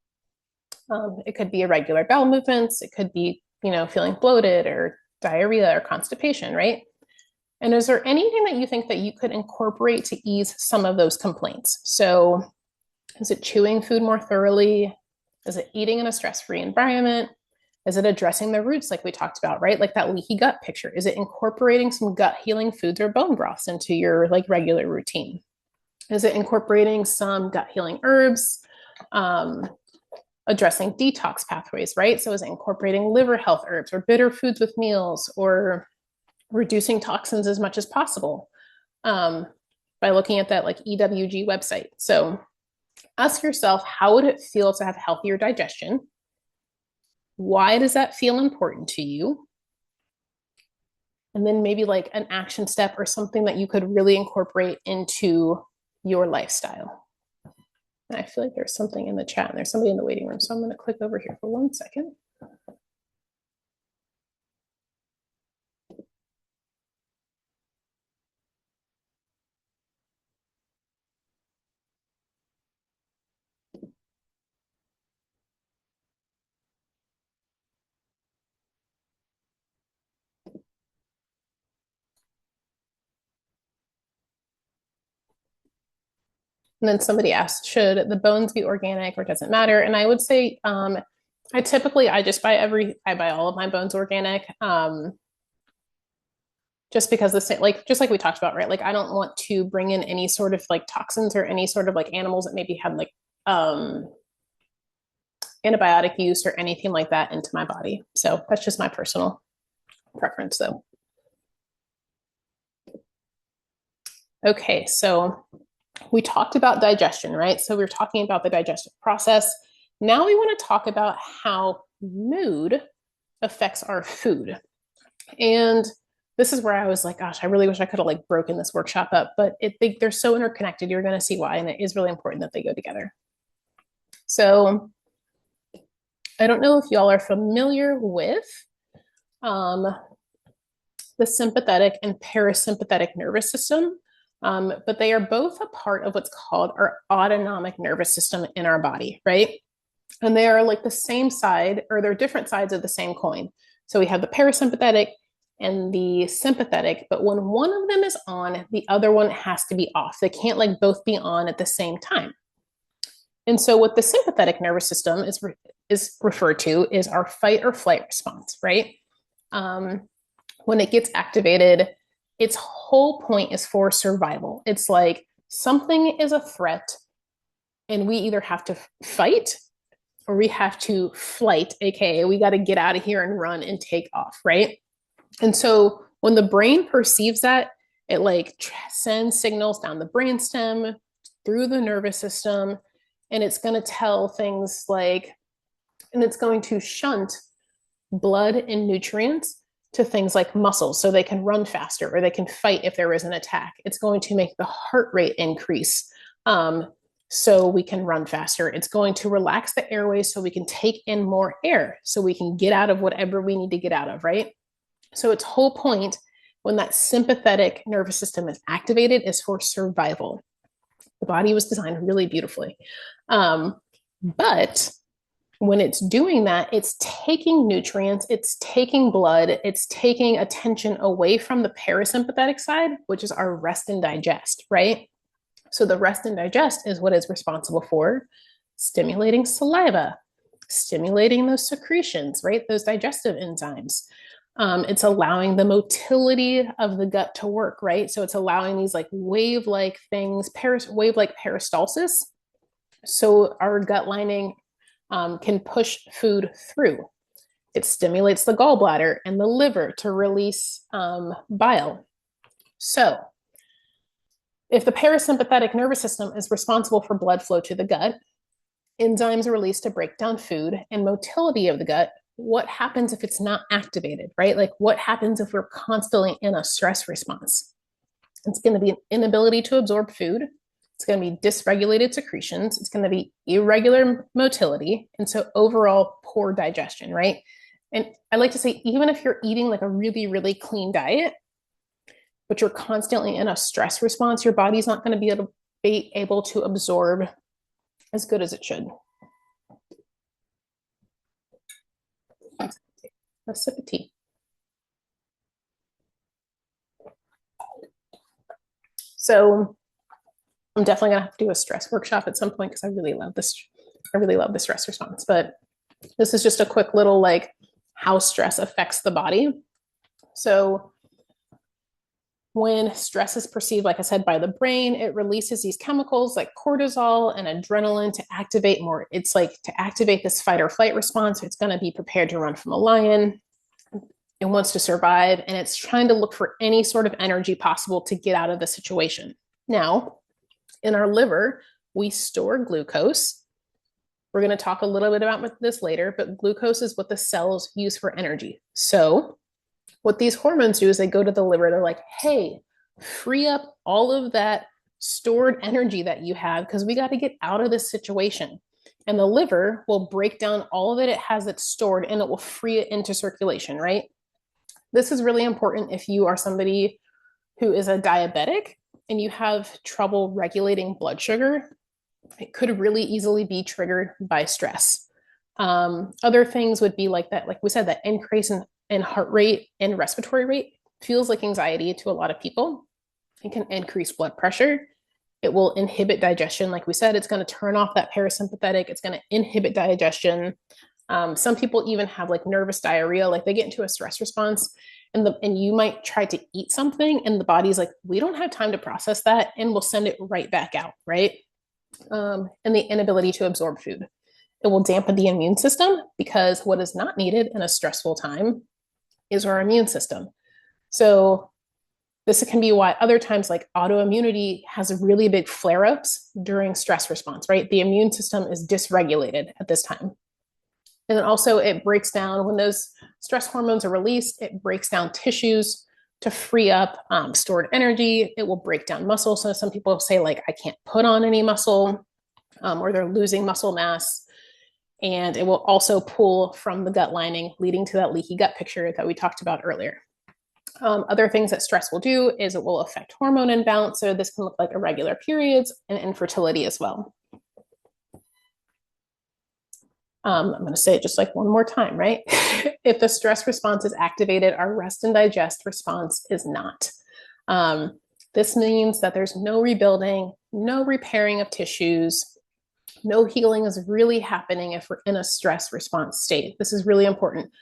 Speaker 1: It could be irregular bowel movements. It could be, feeling bloated or diarrhea or constipation, right? And is there anything that you think that you could incorporate to ease some of those complaints? So is it chewing food more thoroughly? Is it eating in a stress-free environment? Is it addressing the roots like we talked about, right? Like that leaky gut picture. Is it incorporating some gut healing foods or bone broths into your like regular routine? Is it incorporating some gut healing herbs? Addressing detox pathways, right? So is it incorporating liver health herbs or bitter foods with meals or reducing toxins as much as possible by looking at that like EWG website? So ask yourself, how would it feel to have healthier digestion? Why does that feel important to you? And then maybe like an action step or something that you could really incorporate into your lifestyle. And I feel like there's something in the chat and there's somebody in the waiting room. So I'm going to click over here for 1 second. And then somebody asked, should the bones be organic or does it matter? And I would say, I just I buy all of my bones organic. Just because just like we talked about, right? Like I don't want to bring in any sort of like toxins or any sort of like animals that maybe had like antibiotic use or anything like that into my body. So that's just my personal preference though. Okay, so we talked about digestion, right? So we were talking about the digestive process. Now we want to talk about how mood affects our food. And this is where I was like, gosh, I really wish I could have like broken this workshop up, but they're so interconnected. You're going to see why, and it is really important that they go together. So I don't know if y'all are familiar with the sympathetic and parasympathetic nervous system, but they are both a part of what's called our autonomic nervous system in our body, right? And they are like the same side, or they're different sides of the same coin. So we have the parasympathetic and the sympathetic, but when one of them is on, the other one has to be off. They can't like both be on at the same time. And so what the sympathetic nervous system is referred to is our fight or flight response, right? When it gets activated, its whole point is for survival. It's like something is a threat and we either have to fight or we have to flight, aka we got to get out of here and run and take off, right? And so when the brain perceives that, it like sends signals down the brainstem through the nervous system, and it's going to tell things like, and it's going to shunt blood and nutrients to things like muscles so they can run faster or they can fight if there is an attack. It's going to make the heart rate increase so we can run faster. It's going to relax the airways so we can take in more air so we can get out of whatever we need to get out of, right? So its whole point when that sympathetic nervous system is activated is for survival. The body was designed really beautifully. But when it's doing that, it's taking nutrients, it's taking blood, it's taking attention away from the parasympathetic side, which is our rest and digest, right? So the rest and digest is what is responsible for stimulating saliva, stimulating those secretions, right? Those digestive enzymes. It's allowing the motility of the gut to work, right? So it's allowing these like wave-like things, wave-like peristalsis. So our gut lining can push food through. It stimulates the gallbladder and the liver to release bile. So if the parasympathetic nervous system is responsible for blood flow to the gut, enzymes are released to break down food and motility of the gut, what happens if it's not activated, right? Like what happens if we're constantly in a stress response? It's going to be an inability to absorb food. It's going to be dysregulated secretions. It's going to be irregular motility. And so overall poor digestion, right? And I like to say, even if you're eating like a really, really clean diet, but you're constantly in a stress response, your body's not going to be able to absorb as good as it should. A sip of tea. So I'm definitely gonna have to do a stress workshop at some point because I really love this. I really love the stress response, but this is just a quick little like how stress affects the body. So when stress is perceived, like I said, by the brain, it releases these chemicals like cortisol and adrenaline to activate more. It's like to activate this fight or flight response. It's going to be prepared to run from a lion. It wants to survive, and it's trying to look for any sort of energy possible to get out of the situation. Now, in our liver, we store glucose. We're going to talk a little bit about this later, but glucose is what the cells use for energy. So what these hormones do is they go to the liver. They're like, hey, free up all of that stored energy that you have because we got to get out of this situation. And the liver will break down all of it has that's stored and it will free it into circulation, right? This is really important if you are somebody who is a diabetic and you have trouble regulating blood sugar. It could really easily be triggered by stress. Other things would be like that, like we said, that increase in heart rate and respiratory rate feels like anxiety to a lot of people. It can increase blood pressure. It will inhibit digestion. Like we said, it's going to turn off that parasympathetic. It's going to inhibit digestion. Some people even have like nervous diarrhea, like they get into a stress response and you might try to eat something and the body's like, we don't have time to process that and we'll send it right back out, right? And the inability to absorb food. It will dampen the immune system because what is not needed in a stressful time is our immune system. So this can be why other times like autoimmunity has really big flare-ups during stress response, right? The immune system is dysregulated at this time. And then also it breaks down when those stress hormones are released, it breaks down tissues to free up stored energy. It will break down muscle. So some people say like, I can't put on any muscle or they're losing muscle mass. And it will also pull from the gut lining, leading to that leaky gut picture that we talked about earlier. Other things that stress will do is it will affect hormone imbalance. So this can look like irregular periods and infertility as well. I'm going to say it just like one more time, right? If the stress response is activated, our rest and digest response is not. This means that there's no rebuilding, no repairing of tissues, no healing is really happening if we're in a stress response state. This is really important.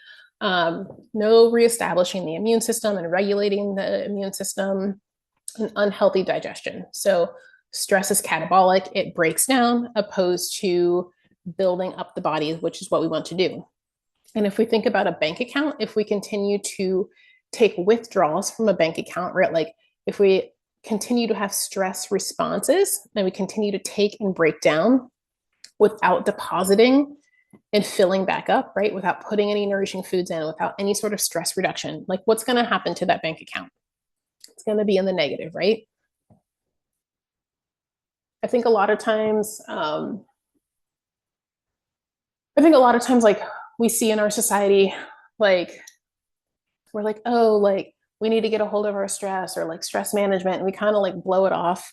Speaker 1: No reestablishing the immune system and regulating the immune system, and unhealthy digestion. So stress is catabolic, it breaks down, opposed to building up the body, which is what we want to do. And if we think about a bank account, if we continue to take withdrawals from a bank account, right? Like if we continue to have stress responses and we continue to take and break down without depositing and filling back up, right? Without putting any nourishing foods in, without any sort of stress reduction, like what's going to happen to that bank account? It's going to be in the negative, right? I think a lot of times, like we see in our society, like we're like, oh, like we need to get a hold of our stress or like stress management, and we kind of like blow it off.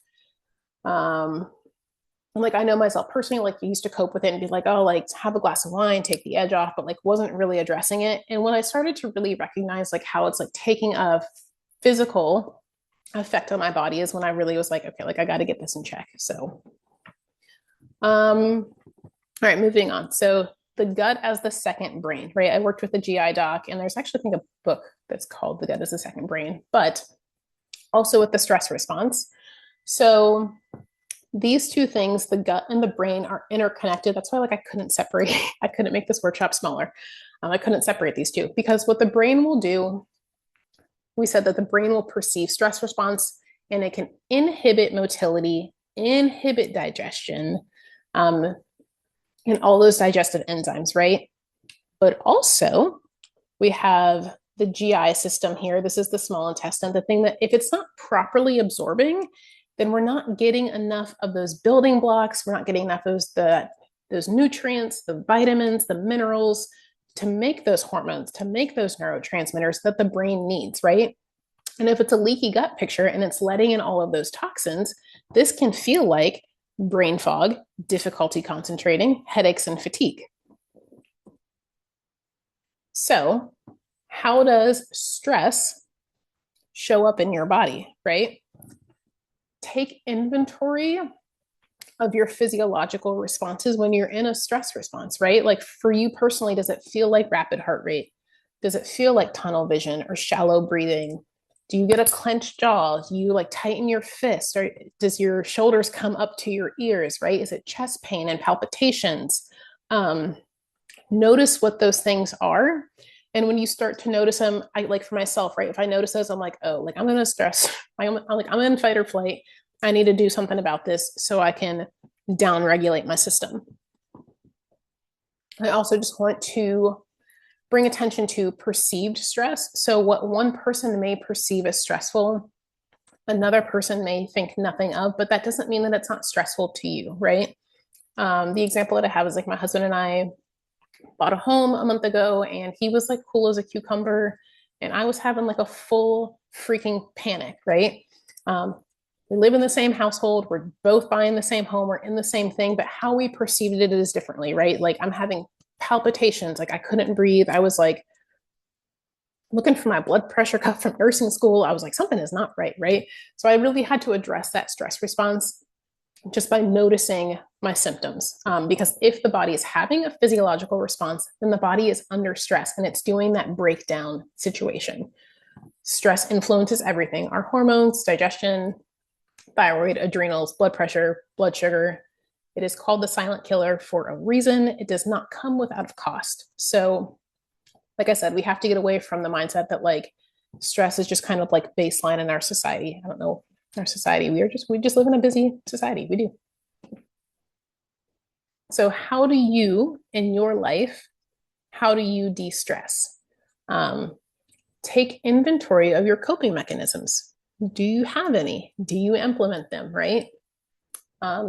Speaker 1: And like I know myself personally, like used to cope with it and be like, oh, like have a glass of wine, take the edge off, but like wasn't really addressing it. And when I started to really recognize like how it's like taking a physical effect on my body is when I really was like, okay, like I got to get this in check. So, all right, moving on. So the gut as the second brain, right? I worked with a GI doc, and there's actually, I think, a book that's called The Gut as the Second Brain, but also with the stress response. So these two things, the gut and the brain, are interconnected. That's why like I couldn't separate, I couldn't make this workshop smaller. I couldn't separate these two because what the brain will do, we said that the brain will perceive stress response and it can inhibit motility, inhibit digestion, and all those digestive enzymes, right? But also we have the GI system here. This is the small intestine, the thing that if it's not properly absorbing, then we're not getting enough of those building blocks. We're not getting enough of those nutrients, the vitamins, the minerals to make those hormones, to make those neurotransmitters that the brain needs, right? And if it's a leaky gut picture and it's letting in all of those toxins, this can feel like brain fog, difficulty concentrating, headaches, and fatigue. So, how does stress show up in your body, right? Take inventory of your physiological responses when you're in a stress response, right? Like for you personally, does it feel like rapid heart rate? Does it feel like tunnel vision or shallow breathing? Do you get a clenched jaw? Do you like tighten your fist? Or does your shoulders come up to your ears, right? Is it chest pain and palpitations? Notice what those things are. And when you start to notice them, I like for myself, right? If I notice those, I'm like, oh, like I'm gonna stress. I'm in fight or flight. I need to do something about this so I can down regulate my system. I also just want to bring attention to perceived stress. So what one person may perceive as stressful, another person may think nothing of, but that doesn't mean that it's not stressful to you, right? The example that I have is like my husband and I bought a home a month ago, and he was like cool as a cucumber, and I was having like a full freaking panic, right? We live in the same household, we're both buying the same home, we're in the same thing, but how we perceived it is differently, right? Like I'm having palpitations, like I couldn't breathe. I was like looking for my blood pressure cuff from nursing school. I was like, something is not right, right? So I really had to address that stress response just by noticing my symptoms. Because if the body is having a physiological response, then the body is under stress and it's doing that breakdown situation. Stress influences everything, our hormones, digestion, thyroid, adrenals, blood pressure, blood sugar. It is called the silent killer for a reason. It does not come without cost. So, like I said, we have to get away from the mindset that like stress is just kind of like baseline in our society. I don't know, our society. We just live in a busy society. We do. So how do you in your life, how do you de-stress? Take inventory of your coping mechanisms. Do you have any? Do you implement them, right?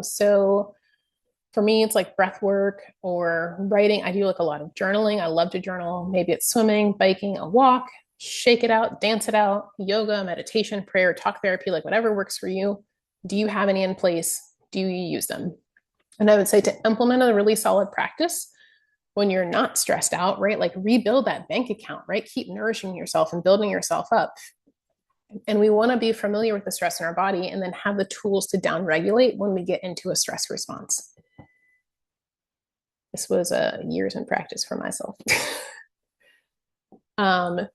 Speaker 1: So for me, it's like breath work or writing. I do like a lot of journaling. I love to journal. Maybe it's swimming, biking, a walk, shake it out, dance it out, yoga, meditation, prayer, talk therapy, like whatever works for you. Do you have any in place? Do you use them? And I would say to implement a really solid practice when you're not stressed out, right? Like rebuild that bank account, right? Keep nourishing yourself and building yourself up. And we want to be familiar with the stress in our body and then have the tools to downregulate when we get into a stress response. This was years in practice for myself.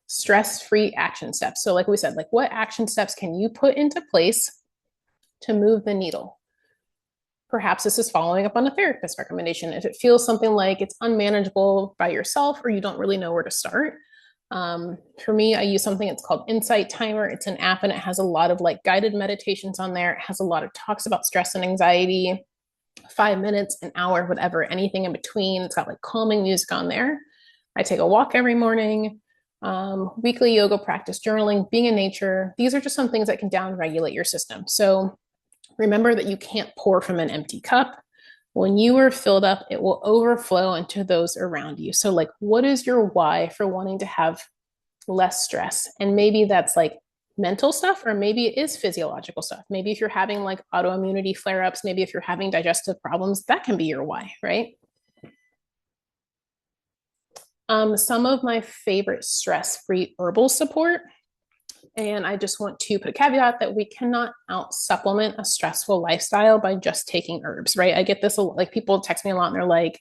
Speaker 1: Stress-free action steps. So like we said, like what action steps can you put into place to move the needle? Perhaps this is following up on a therapist recommendation. If it feels something like it's unmanageable by yourself or you don't really know where to start. For me, I use something, it's called Insight Timer. It's an app and it has a lot of like guided meditations on there. It has a lot of talks about stress and anxiety, 5 minutes, an hour, whatever, anything in between. It's got like calming music on there. I take a walk every morning, weekly yoga practice, journaling, being in nature. These are just some things that can downregulate your system. So remember that you can't pour from an empty cup. When you are filled up, it will overflow into those around you. So like, what is your why for wanting to have less stress? And maybe that's like mental stuff, or maybe it is physiological stuff. Maybe if you're having like autoimmunity flare-ups, maybe if you're having digestive problems, that can be your why, right? Some of my favorite stress-free herbal support, and I just want to put a caveat that we cannot out supplement a stressful lifestyle by just taking herbs, right? I get this, like people text me a lot and they're like,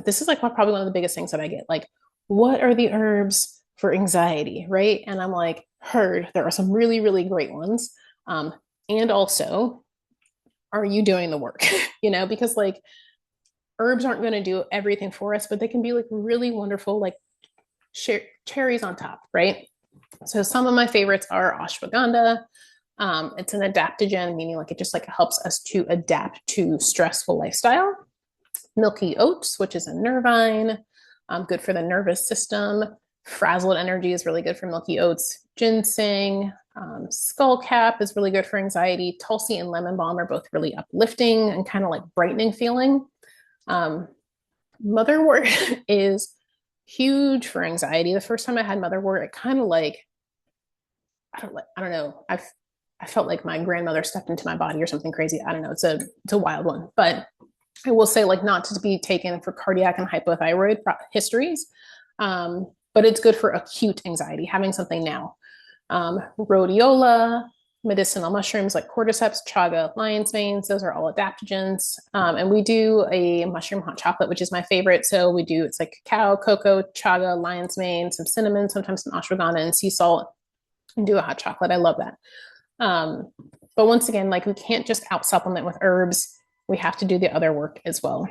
Speaker 1: this is like probably one of the biggest things that I get, like, what are the herbs for anxiety, right? And I'm like, heard, there are some really, really great ones. And also, are you doing the work? You know, because like herbs aren't going to do everything for us, but they can be like really wonderful, like cherries on top, right? So some of my favorites are ashwagandha. It's an adaptogen, meaning like it just like helps us to adapt to stressful lifestyle. Milky oats, which is a nervine, good for the nervous system. Frazzled energy is really good for milky oats. Ginseng, skullcap is really good for anxiety. Tulsi and lemon balm are both really uplifting and kind of like brightening feeling. Motherwort is huge for anxiety. The first time I had motherwort, it kind of like, I don't know. I felt like my grandmother stepped into my body or something crazy. I don't know. It's a wild one, but I will say like not to be taken for cardiac and hypothyroid histories, but it's good for acute anxiety, having something now. Rhodiola, medicinal mushrooms like cordyceps, chaga, lion's manes, those are all adaptogens. And we do a mushroom hot chocolate, which is my favorite. So we do, it's like cacao, cocoa, chaga, lion's mane, some cinnamon, sometimes some ashwagandha and sea salt, and do a hot chocolate. I love that. But once again, like we can't just out supplement with herbs. We have to do the other work as well.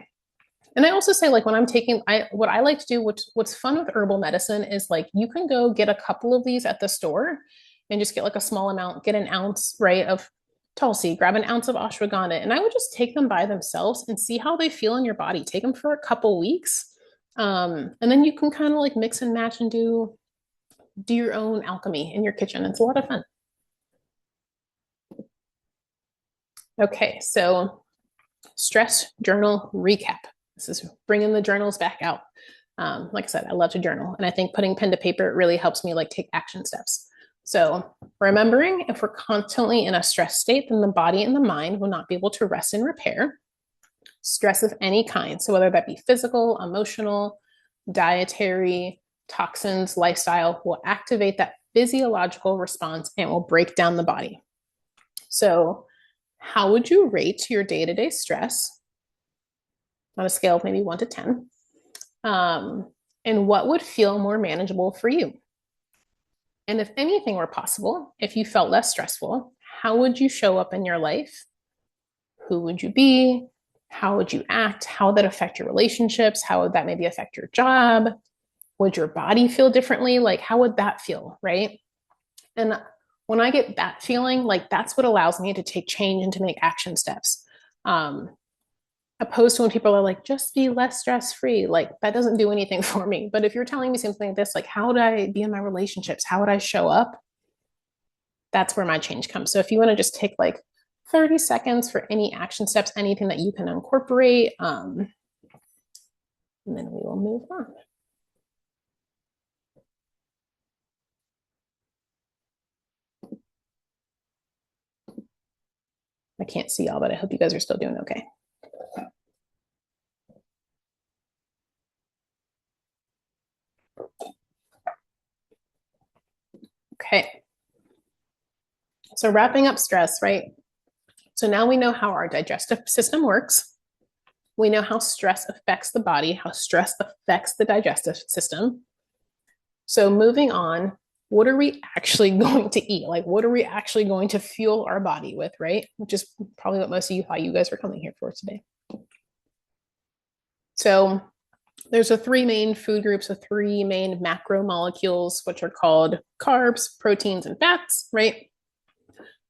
Speaker 1: And I also say like when I'm taking, what I like to do, what's fun with herbal medicine is like you can go get a couple of these at the store and just get like a small amount, get an ounce, right, of Tulsi, grab an ounce of ashwagandha, and I would just take them by themselves and see how they feel in your body. Take them for a couple weeks. And then you can kind of like mix and match and do your own alchemy in your kitchen. It's a lot of fun. Okay, so stress journal recap. This is bringing the journals back out. Like I said, I love to journal, and I think putting pen to paper really helps me like take action steps. So remembering if we're constantly in a stress state, then the body and the mind will not be able to rest and repair. Stress of any kind, so whether that be physical, emotional, dietary, toxins, lifestyle, will activate that physiological response and will break down the body. So how would you rate your day-to-day stress on a scale of maybe 1 to 10? And what would feel more manageable for you? And if anything were possible, if you felt less stressful, how would you show up in your life? Who would you be? How would you act? How would that affect your relationships? How would that maybe affect your job? Would your body feel differently? Like, how would that feel, right? And when I get that feeling, like that's what allows me to take change and to make action steps. Opposed to when people are like, just be less stress free, like that doesn't do anything for me. But if you're telling me something like this, like, how would I be in my relationships? How would I show up? That's where my change comes. So if you want to just take like 30 seconds for any action steps, anything that you can incorporate, and then we will move on. I can't see y'all, but I hope you guys are still doing okay. Okay. So wrapping up stress, right? So now we know how our digestive system works. We know how stress affects the body, how stress affects the digestive system. So moving on, what are we actually going to eat? Like, what are we actually going to fuel our body with, right? Which is probably what most of you thought you guys were coming here for today. So there's the three main food groups, the three main macromolecules, which are called carbs, proteins, and fats, right?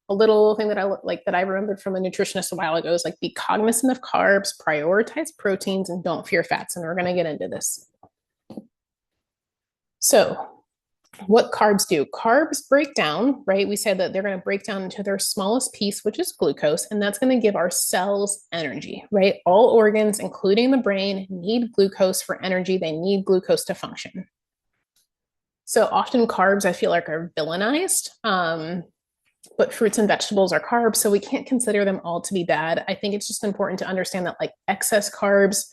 Speaker 1: A little thing that I remembered from a nutritionist a while ago is like, be cognizant of carbs, prioritize proteins, and don't fear fats. And we're going to get into this. So what carbs do? Carbs break down, right? We said that they're going to break down into their smallest piece, which is glucose, and that's going to give our cells energy, right? All organs, including the brain, need glucose for energy. They need glucose to function. So often carbs, I feel like, are villainized. But fruits and vegetables are carbs, so we can't consider them all to be bad. I think it's just important to understand that like excess carbs,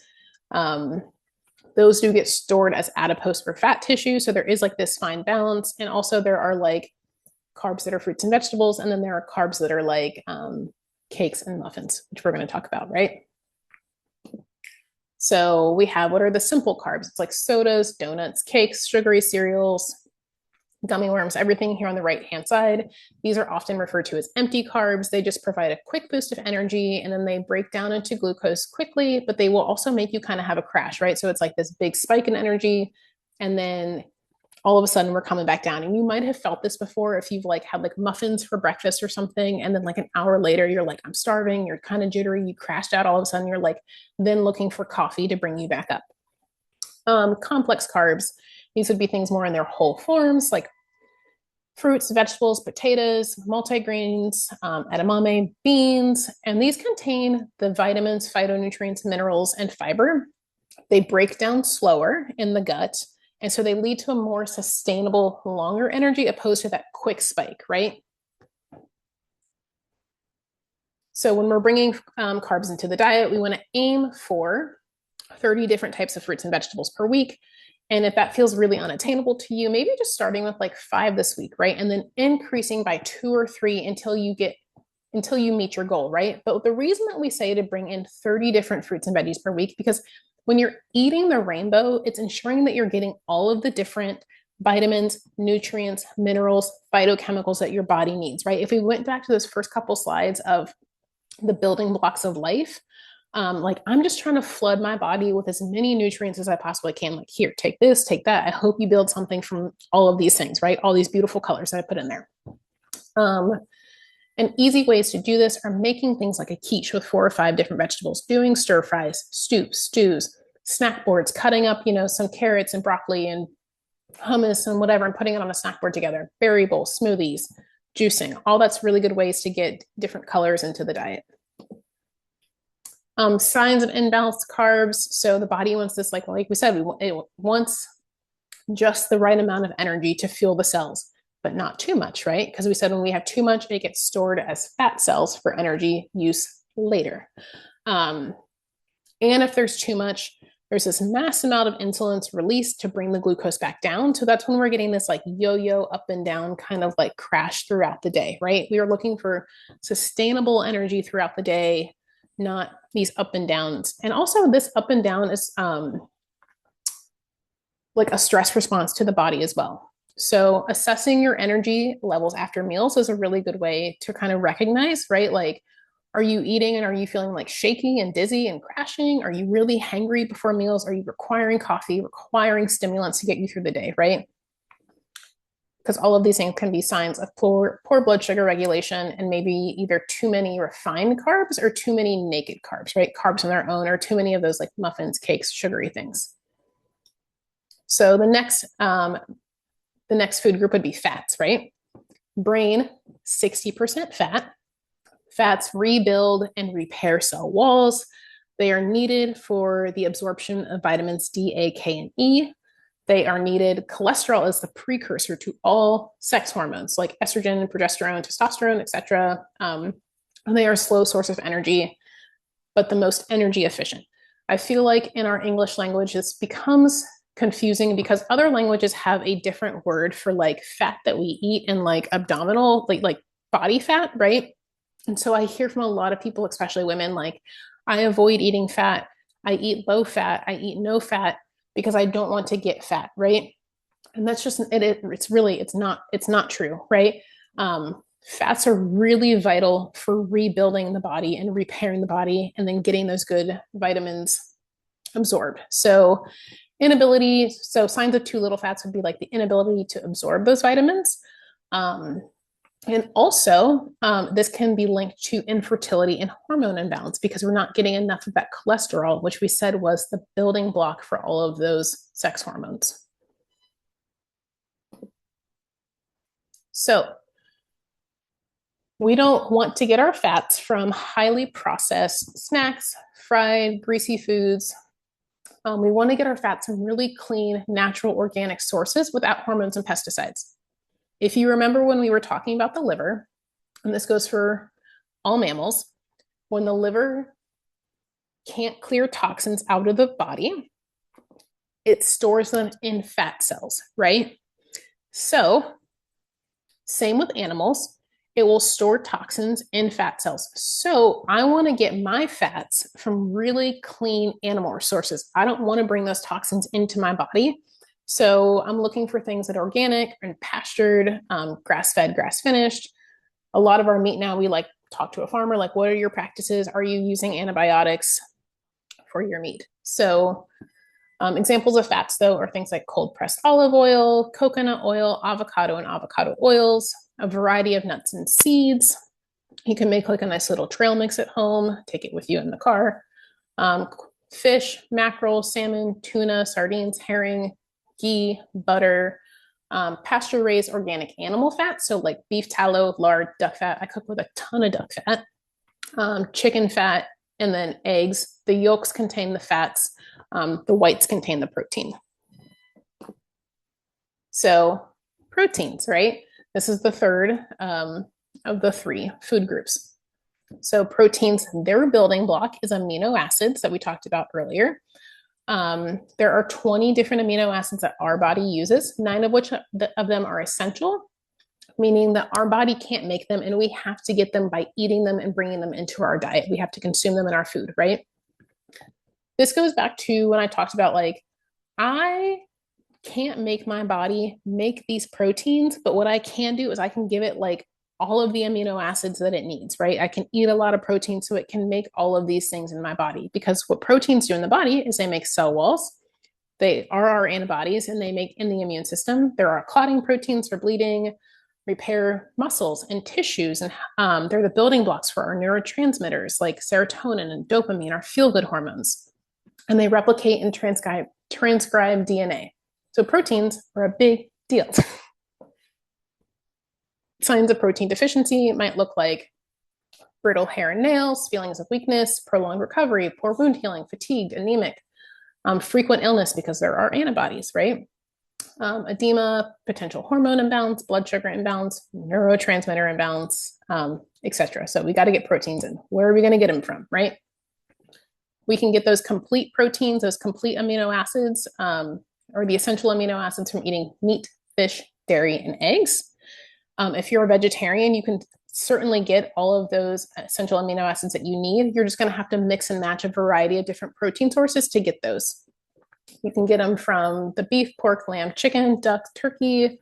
Speaker 1: those do get stored as adipose or fat tissue. So there is like this fine balance. And also there are like carbs that are fruits and vegetables. And then there are carbs that are like cakes and muffins, which we're going to talk about, right? So we have, what are the simple carbs? It's like sodas, donuts, cakes, sugary cereals, gummy worms, everything here on the right-hand side. These are often referred to as empty carbs. They just provide a quick boost of energy and then they break down into glucose quickly, but they will also make you kind of have a crash, right? So it's like this big spike in energy and then all of a sudden we're coming back down. And you might have felt this before if you've like had like muffins for breakfast or something. And then like an hour later, you're like, I'm starving, you're kind of jittery, you crashed out all of a sudden, you're like then looking for coffee to bring you back up. Complex carbs, these would be things more in their whole forms, like fruits, vegetables, potatoes, multigrains, edamame, beans, and these contain the vitamins, phytonutrients, minerals, and fiber. They break down slower in the gut, and so they lead to a more sustainable, longer energy opposed to that quick spike, right? So when we're bringing carbs into the diet, we want to aim for 30 different types of fruits and vegetables per week. And if that feels really unattainable to you, maybe just starting with like 5 this week, right? And then increasing by 2 or 3 until you meet your goal, right? But the reason that we say to bring in 30 different fruits and veggies per week, because when you're eating the rainbow, it's ensuring that you're getting all of the different vitamins, nutrients, minerals, phytochemicals that your body needs, right? If we went back to those first couple slides of the building blocks of life, like I'm just trying to flood my body with as many nutrients as I possibly can. Like, here, take this, take that. I hope you build something from all of these things, right? All these beautiful colors that I put in there. And easy ways to do this are making things like a quiche with 4 or 5 different vegetables, doing stir fries, soups, stews, snack boards, cutting up, some carrots and broccoli and hummus and whatever, and putting it on a snack board together, berry bowl, smoothies, juicing, all that's really good ways to get different colors into the diet. Signs of imbalanced carbs. So the body wants this, like we said, it wants just the right amount of energy to fuel the cells, but not too much, right? Because we said when we have too much, it gets stored as fat cells for energy use later. And if there's too much, there's this mass amount of insulin's released to bring the glucose back down. So that's when we're getting this like yo-yo up and down kind of like crash throughout the day, right? We are looking for sustainable energy throughout the day, not these up and downs. And also this up and down is like a stress response to the body as well. So assessing your energy levels after meals is a really good way to kind of recognize, right? Like, are you eating and are you feeling like shaky and dizzy and crashing? Are you really hangry before meals? Are you requiring coffee, requiring stimulants to get you through the day, right? Because all of these things can be signs of poor blood sugar regulation and maybe either too many refined carbs or too many naked carbs, right? Carbs on their own, or too many of those like muffins, cakes, sugary things. So the next food group would be fats, right? Brain, 60% fat. Fats rebuild and repair cell walls. They are needed for the absorption of vitamins D, A, K, and E. They are needed. Cholesterol is the precursor to all sex hormones like estrogen, progesterone, testosterone, etc. And they are a slow source of energy, but the most energy efficient. I feel like in our English language, this becomes confusing because other languages have a different word for like fat that we eat and like abdominal, like body fat, right? And so I hear from a lot of people, especially women, like, I avoid eating fat. I eat low fat. I eat no fat because I don't want to get fat, right? And that's just it's not true, right? Fats are really vital for rebuilding the body and repairing the body and then getting those good vitamins absorbed. So signs of too little fats would be like the inability to absorb those vitamins. And also, this can be linked to infertility and hormone imbalance because we're not getting enough of that cholesterol, which we said was the building block for all of those sex hormones. So we don't want to get our fats from highly processed snacks, fried, greasy foods. We want to get our fats from really clean, natural, organic sources without hormones and pesticides. If you remember when we were talking about the liver, and this goes for all mammals, when the liver can't clear toxins out of the body, it stores them in fat cells, right? So, same with animals, it will store toxins in fat cells. So, I want to get my fats from really clean animal sources. I don't want to bring those toxins into my body. So I'm looking for things that are organic and pastured, grass-fed, grass-finished. A lot of our meat now, we like talk to a farmer, like, what are your practices? Are you using antibiotics for your meat? So examples of fats, though, are things like cold-pressed olive oil, coconut oil, avocado and avocado oils, a variety of nuts and seeds. You can make like a nice little trail mix at home, take it with you in the car. Fish, mackerel, salmon, tuna, sardines, herring, ghee, butter, pasture-raised organic animal fat, so like beef tallow, lard, duck fat. I cook with a ton of duck fat, chicken fat, and then eggs. The yolks contain the fats, the whites contain the protein. So proteins, right? This is the third of the three food groups. So proteins, their building block is amino acids that we talked about earlier. There are 20 different amino acids that our body uses, 9 of which of them are essential, meaning that our body can't make them and we have to get them by eating them and bringing them into our diet. We have to consume them in our food, right? This goes back to when I talked about like, I can't make my body make these proteins, but what I can do is I can give it like all of the amino acids that it needs, right? I can eat a lot of protein so it can make all of these things in my body, because what proteins do in the body is they make cell walls. They are our antibodies and they make in the immune system. There are clotting proteins for bleeding, repair muscles and tissues. And they're the building blocks for our neurotransmitters like serotonin and dopamine, our feel-good hormones. And they replicate and transcribe DNA. So proteins are a big deal. Signs of protein deficiency might look like brittle hair and nails, feelings of weakness, prolonged recovery, poor wound healing, fatigued, anemic, frequent illness because there are antibodies, right? Edema, potential hormone imbalance, blood sugar imbalance, neurotransmitter imbalance, etc. So we got to get proteins in. Where are we going to get them from, right? We can get those complete proteins, those complete amino acids, or the essential amino acids from eating meat, fish, dairy, and eggs. If you're a vegetarian, you can certainly get all of those essential amino acids that you need. You're just going to have to mix and match a variety of different protein sources to get those. You can get them from the beef, pork, lamb, chicken, duck, turkey,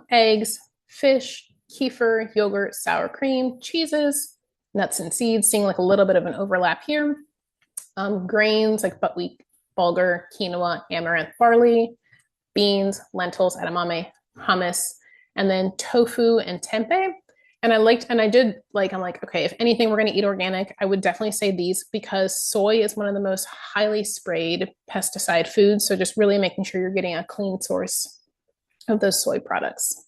Speaker 1: eggs, fish, kefir, yogurt, sour cream, cheeses, nuts and seeds, seeing like a little bit of an overlap here. Grains like buckwheat, bulgur, quinoa, amaranth, barley, beans, lentils, edamame, hummus, and then tofu and tempeh. And I'm like, okay, if anything, we're going to eat organic, I would definitely say these because soy is one of the most highly sprayed pesticide foods. So just really making sure you're getting a clean source of those soy products.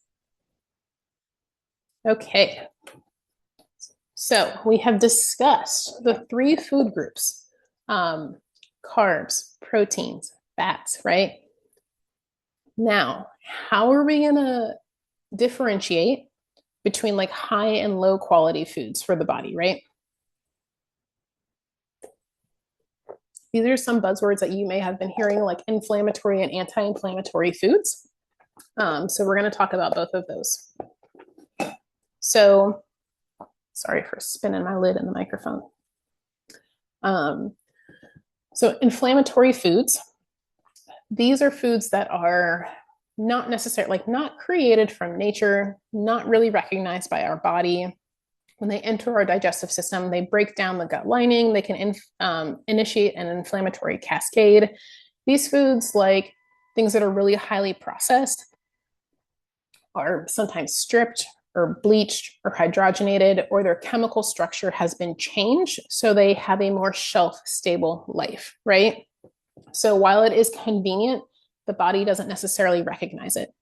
Speaker 1: Okay. So we have discussed the 3 food groups, carbs, proteins, fats, right? Now, how are we going to differentiate between like high and low quality foods for the body, right? These are some buzzwords that you may have been hearing, like inflammatory and anti-inflammatory foods. So we're going to talk about both of those. So, sorry for spinning my lid in the microphone. So inflammatory foods, these are foods that are not necessarily, like not created from nature, not really recognized by our body. When they enter our digestive system, they break down the gut lining. They can initiate an inflammatory cascade. These foods, like things that are really highly processed, are sometimes stripped or bleached or hydrogenated, or their chemical structure has been changed so they have a more shelf-stable life, right? So while it is convenient, the body doesn't necessarily recognize it.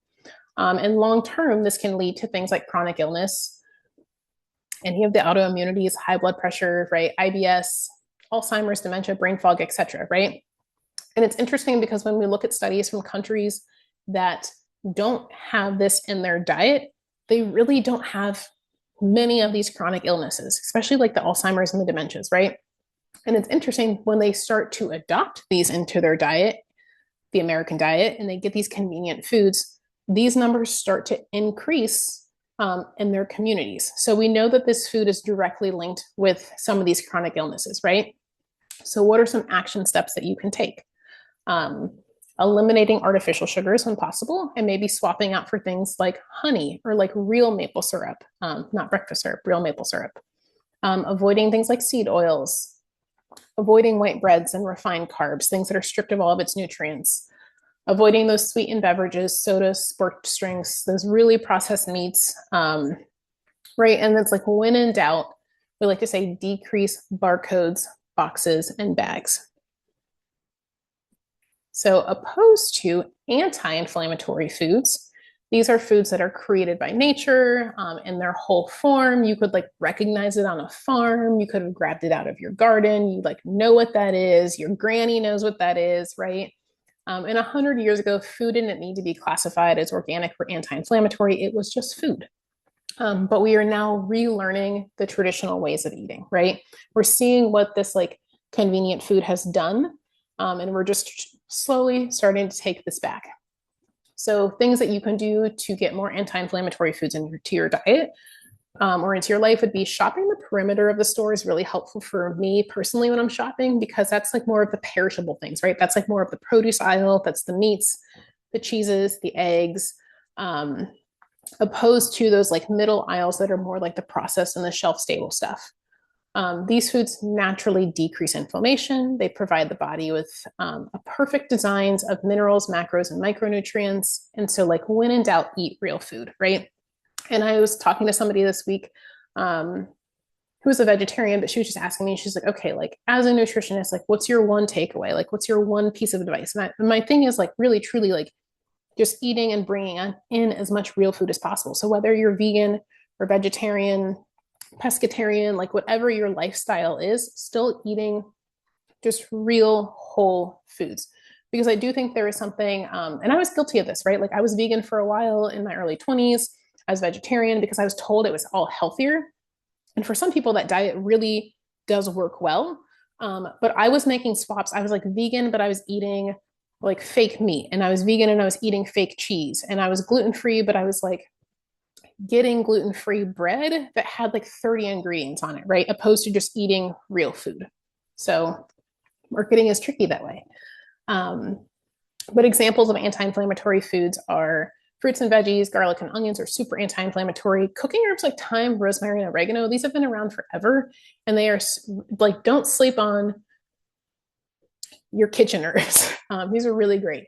Speaker 1: And long-term, this can lead to things like chronic illness, any of the autoimmunities, high blood pressure, right? IBS, Alzheimer's, dementia, brain fog, etc., right? And it's interesting because when we look at studies from countries that don't have this in their diet, they really don't have many of these chronic illnesses, especially like the Alzheimer's and the dementias, right? And it's interesting when they start to adopt these into their diet, the American diet, and they get these convenient foods, these numbers start to increase in their communities. So we know that this food is directly linked with some of these chronic illnesses, right? So what are some action steps that you can take? Eliminating artificial sugars when possible, and maybe swapping out for things like honey or like real maple syrup, not breakfast syrup, real maple syrup. Avoiding things like seed oils, avoiding white breads and refined carbs, things that are stripped of all of its nutrients, avoiding those sweetened beverages, sodas, sports drinks, those really processed meats, right? And it's like when in doubt, we like to say decrease barcodes, boxes, and bags. So opposed to anti-inflammatory foods, these are foods that are created by nature in their whole form. You could like recognize it on a farm. You could have grabbed it out of your garden. You like know what that is. Your granny knows what that is, right? And 100 years ago, food didn't need to be classified as organic or anti-inflammatory. It was just food. But we are now relearning the traditional ways of eating, right? We're seeing what this like convenient food has done, and we're just slowly starting to take this back. So things that you can do to get more anti-inflammatory foods into your diet or into your life would be shopping the perimeter of the store is really helpful for me personally when I'm shopping, because that's like more of the perishable things, right? That's like more of the produce aisle. That's the meats, the cheeses, the eggs, opposed to those like middle aisles that are more like the processed and the shelf stable stuff. These foods naturally decrease inflammation. They provide the body with a perfect designs of minerals, macros, and micronutrients. And so like when in doubt, eat real food, right? And I was talking to somebody this week who was a vegetarian, but she was just asking me, she's like, okay, like as a nutritionist, like what's your one takeaway? Like what's your one piece of advice? And my thing is like really, truly like just eating and bringing in as much real food as possible. So whether you're vegan or vegetarian, pescatarian, like whatever your lifestyle is, still eating just real whole foods. Because I do think there is something, and I was guilty of this, right? Like I was vegan for a while in my early 20s. I was vegetarian because I was told it was all healthier. And for some people, that diet really does work well. But I was making swaps. I was like vegan, but I was eating like fake meat, and I was vegan and I was eating fake cheese, and I was gluten-free, but I was like getting gluten-free bread that had like 30 ingredients on it, right? Opposed to just eating real food. So marketing is tricky that way. But examples of anti-inflammatory foods are fruits and veggies. Garlic and onions are super anti-inflammatory. Cooking herbs like thyme, rosemary, and oregano, these have been around forever. And they are like, don't sleep on your kitchen herbs. These are really great.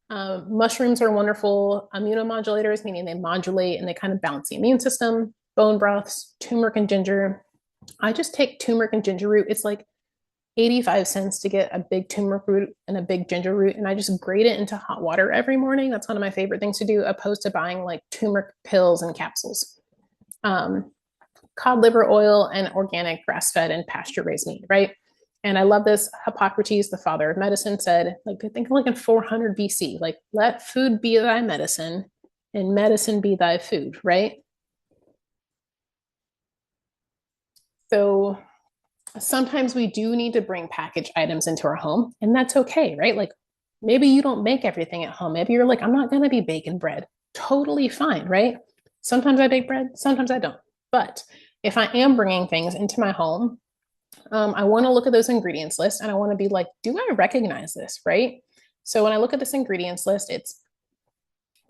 Speaker 1: Mushrooms are wonderful immunomodulators, meaning they modulate and they kind of balance the immune system. Bone broths, turmeric and ginger. I just take turmeric and ginger root. It's like 85 cents to get a big turmeric root and a big ginger root, and I just grate it into hot water every morning. That's one of my favorite things to do, opposed to buying like turmeric pills and capsules. Cod liver oil and organic grass-fed and pasture-raised meat, right? And I love this. Hippocrates, the father of medicine, said, like, I think like in 400 BC, like, let food be thy medicine and medicine be thy food, right? So sometimes we do need to bring packaged items into our home, and that's okay, right? Like maybe you don't make everything at home. Maybe you're like, I'm not going to be baking bread. Totally fine, right? Sometimes I bake bread, sometimes I don't. But if I am bringing things into my home, I want to look at those ingredients list and I want to be like, do I recognize this, right? So when I look at this ingredients list, it's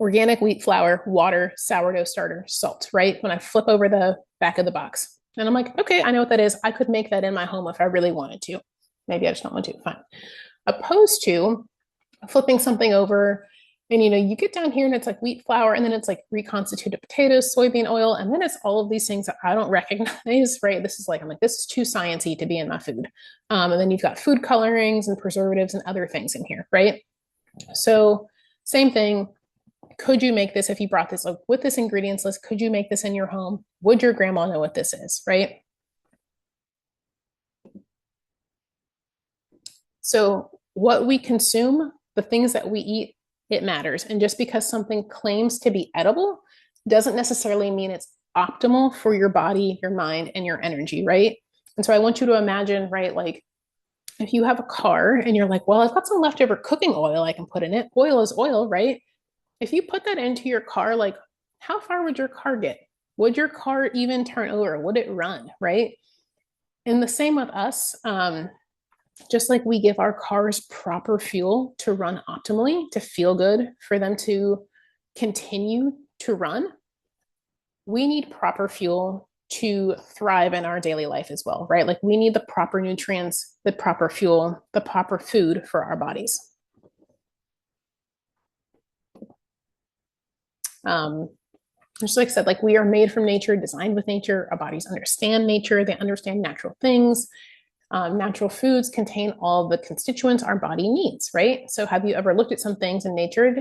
Speaker 1: organic wheat flour, water, sourdough starter, salt, right? When I flip over the back of the box. And I'm like, okay, I know what that is. I could make that in my home if I really wanted to. Maybe I just don't want to. Fine. Opposed to flipping something over and you get down here and it's like wheat flour, and then it's like reconstituted potatoes, soybean oil, and then it's all of these things that I don't recognize, right? This is like, I'm like, this is too sciencey to be in my food. And then you've got food colorings and preservatives and other things in here, right? So same thing. Could you make this if you brought this like with this ingredients list? Could you make this in your home? Would your grandma know what this is, right? So what we consume, the things that we eat, it matters. And just because something claims to be edible doesn't necessarily mean it's optimal for your body, your mind, and your energy, right? And so I want you to imagine, right, like if you have a car and you're like, well, I've got some leftover cooking oil I can put in it. Oil is oil, right? If you put that into your car, like how far would your car get? Would your car even turn over? Would it run, right? And the same with us. Just like we give our cars proper fuel to run optimally, to feel good, for them to continue to run, we need proper fuel to thrive in our daily life as well, right? Like we need the proper nutrients, the proper fuel, the proper food for our bodies. Just like I said, like we are made from nature, designed with nature. Our bodies understand nature. They understand natural things. Natural foods contain all the constituents our body needs, right? So have you ever looked at some things in nature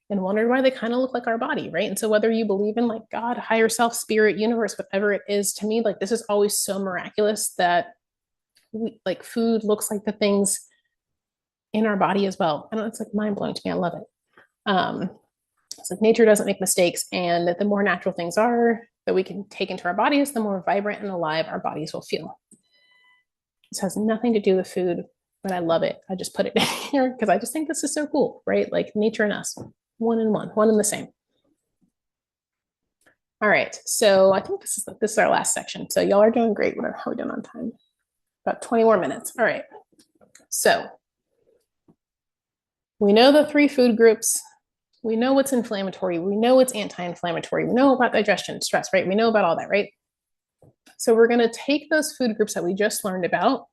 Speaker 1: and wondered why they kind of look like our body, right? And so whether you believe in like God, higher self, spirit, universe, whatever it is, to me, like this is always so miraculous that like food looks like the things in our body as well. And it's like mind blowing to me. I love it. It's like nature doesn't make mistakes, and the more natural things are that we can take into our bodies, the more vibrant and alive our bodies will feel. This has nothing to do with food, but I love it. I just put it in here because I just think this is so cool, right? Like nature and us, one in one, one in the same. All right, so I think this is our last section. So y'all are doing great. How are we doing on time? About 20 more minutes. All right. So we know the 3 food groups. We know what's inflammatory. We know what's anti-inflammatory. We know about digestion, stress, right? We know about all that, right? So we're going to take those food groups that we just learned about,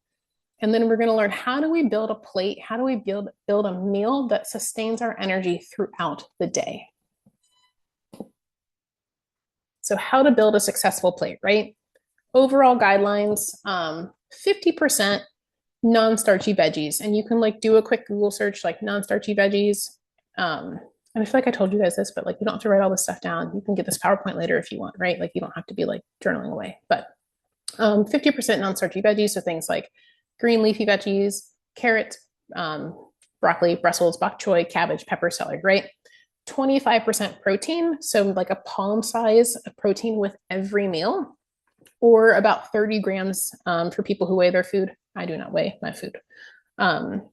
Speaker 1: and then we're going to learn how do we build a plate? How do we build a meal that sustains our energy throughout the day? So how to build a successful plate, right? Overall guidelines, 50% non-starchy veggies. And you can like do a quick Google search, like non-starchy veggies. And I feel like I told you guys this, but like you don't have to write all this stuff down. You can get this PowerPoint later if you want, right? Like you don't have to be like journaling away. But 50% non-starchy veggies, so things like green leafy veggies, carrots, broccoli, Brussels, bok choy, cabbage, pepper, celery, right? 25% protein, so like a palm size of protein with every meal. or about 30 grams for people who weigh their food. I do not weigh my food. Um,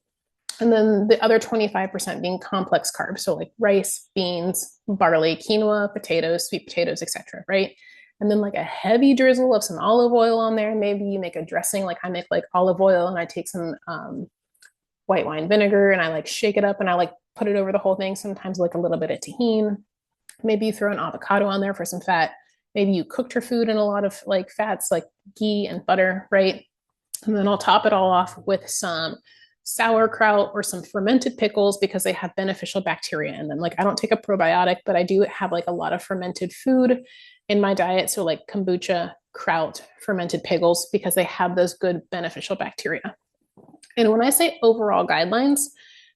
Speaker 1: and then the other 25% being complex carbs. So like rice, beans, barley, quinoa, potatoes, sweet potatoes, etc. Right. And then like a heavy drizzle of some olive oil on there. Maybe you make a dressing, like I make like olive oil and I take some white wine vinegar and I like shake it up and I like put it over the whole thing. Sometimes like a little bit of tahini. Maybe you throw an avocado on there for some fat. Maybe you cooked your food in a lot of like fats like ghee and butter, right? And then I'll top it all off with some sauerkraut or some fermented pickles because they have beneficial bacteria in them. Like I don't take a probiotic, but I do have like a lot of fermented food in my diet. So like kombucha, kraut, fermented pickles, because they have those good beneficial bacteria. And when I say overall guidelines,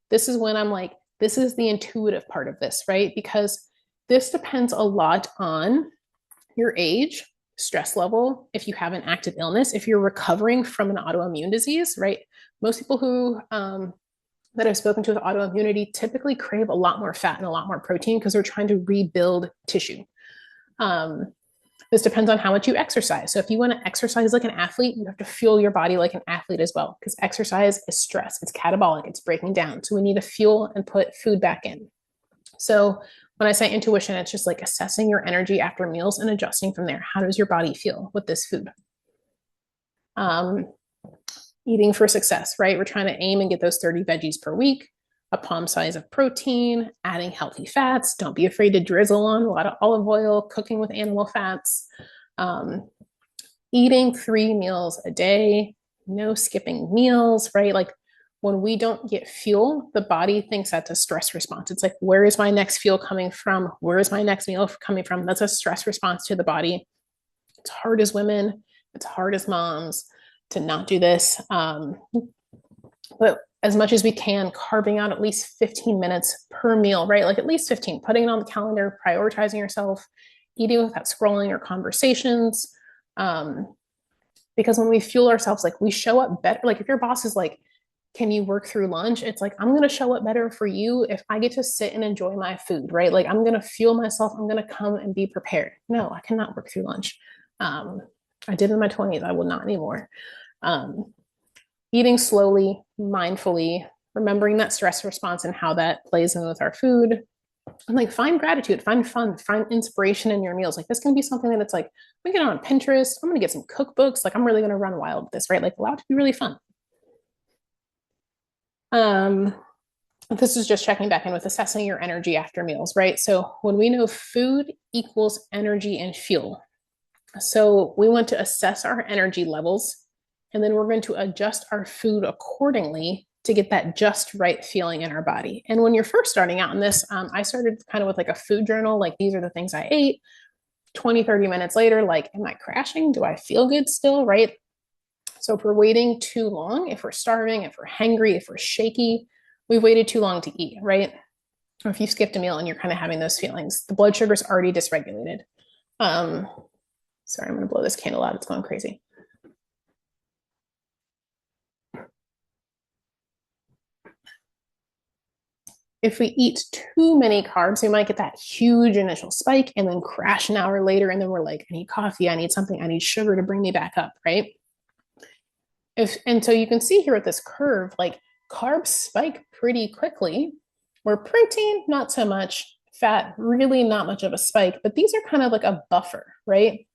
Speaker 1: this is when I'm like, this is the intuitive part of this, right? Because this depends a lot on your age, stress level, if you have an active illness, if you're recovering from an autoimmune disease, right? Most people who that I've spoken to with autoimmunity typically crave a lot more fat and a lot more protein because they're trying to rebuild tissue. This depends on how much you exercise. So if you want to exercise like an athlete, you have to fuel your body like an athlete as well, because exercise is stress, it's catabolic, it's breaking down. So we need to fuel and put food back in. So when I say intuition, it's just like assessing your energy after meals and adjusting from there. How does your body feel with this food? Eating for success, right? We're trying to aim and get those 30 veggies per week, a palm size of protein, adding healthy fats. Don't be afraid to drizzle on a lot of olive oil, cooking with animal fats, eating 3 meals a day, no skipping meals, right? Like when we don't get fuel, the body thinks that's a stress response. It's like, where is my next fuel coming from? Where is my next meal coming from? That's a stress response to the body. It's hard as women, it's hard as moms to not do this. But as much as we can, carving out at least 15 minutes per meal, right? Like at least 15, putting it on the calendar, prioritizing yourself, eating without scrolling or conversations. Because when we fuel ourselves, like we show up better. Like if your boss is like, can you work through lunch? It's like, I'm going to show up better for you if I get to sit and enjoy my food, right? Like I'm going to fuel myself. I'm going to come and be prepared. No, I cannot work through lunch. I did in my 20s. I will not anymore. Eating slowly, mindfully, remembering that stress response and how that plays in with our food. And like find gratitude, find fun, find inspiration in your meals. Like this can be something that it's like, I'm gonna get on Pinterest, I'm gonna get some cookbooks, like I'm really gonna run wild with this, right? Like allow it to be really fun. This is just checking back in with assessing your energy after meals, right? So when we know food equals energy and fuel, so we want to assess our energy levels and then we're going to adjust our food accordingly to get that just right feeling in our body. And when you're first starting out in this, I started kind of with like a food journal, like these are the things I ate. 20, 30 minutes later, like, am I crashing? Do I feel good still? Right. So if we're waiting too long, if we're starving, if we're hungry, if we're shaky, we've waited too long to eat, right? Or if you skipped a meal and you're kind of having those feelings, the blood sugar's already dysregulated. Sorry, I'm going to blow this candle out. It's going crazy. If we eat too many carbs, we might get that huge initial spike and then crash an hour later. And then we're like, I need coffee, I need something, I need sugar to bring me back up, right? And so you can see here with this curve, like carbs spike pretty quickly, where protein, not so much, fat, really not much of a spike, but these are kind of like a buffer, right?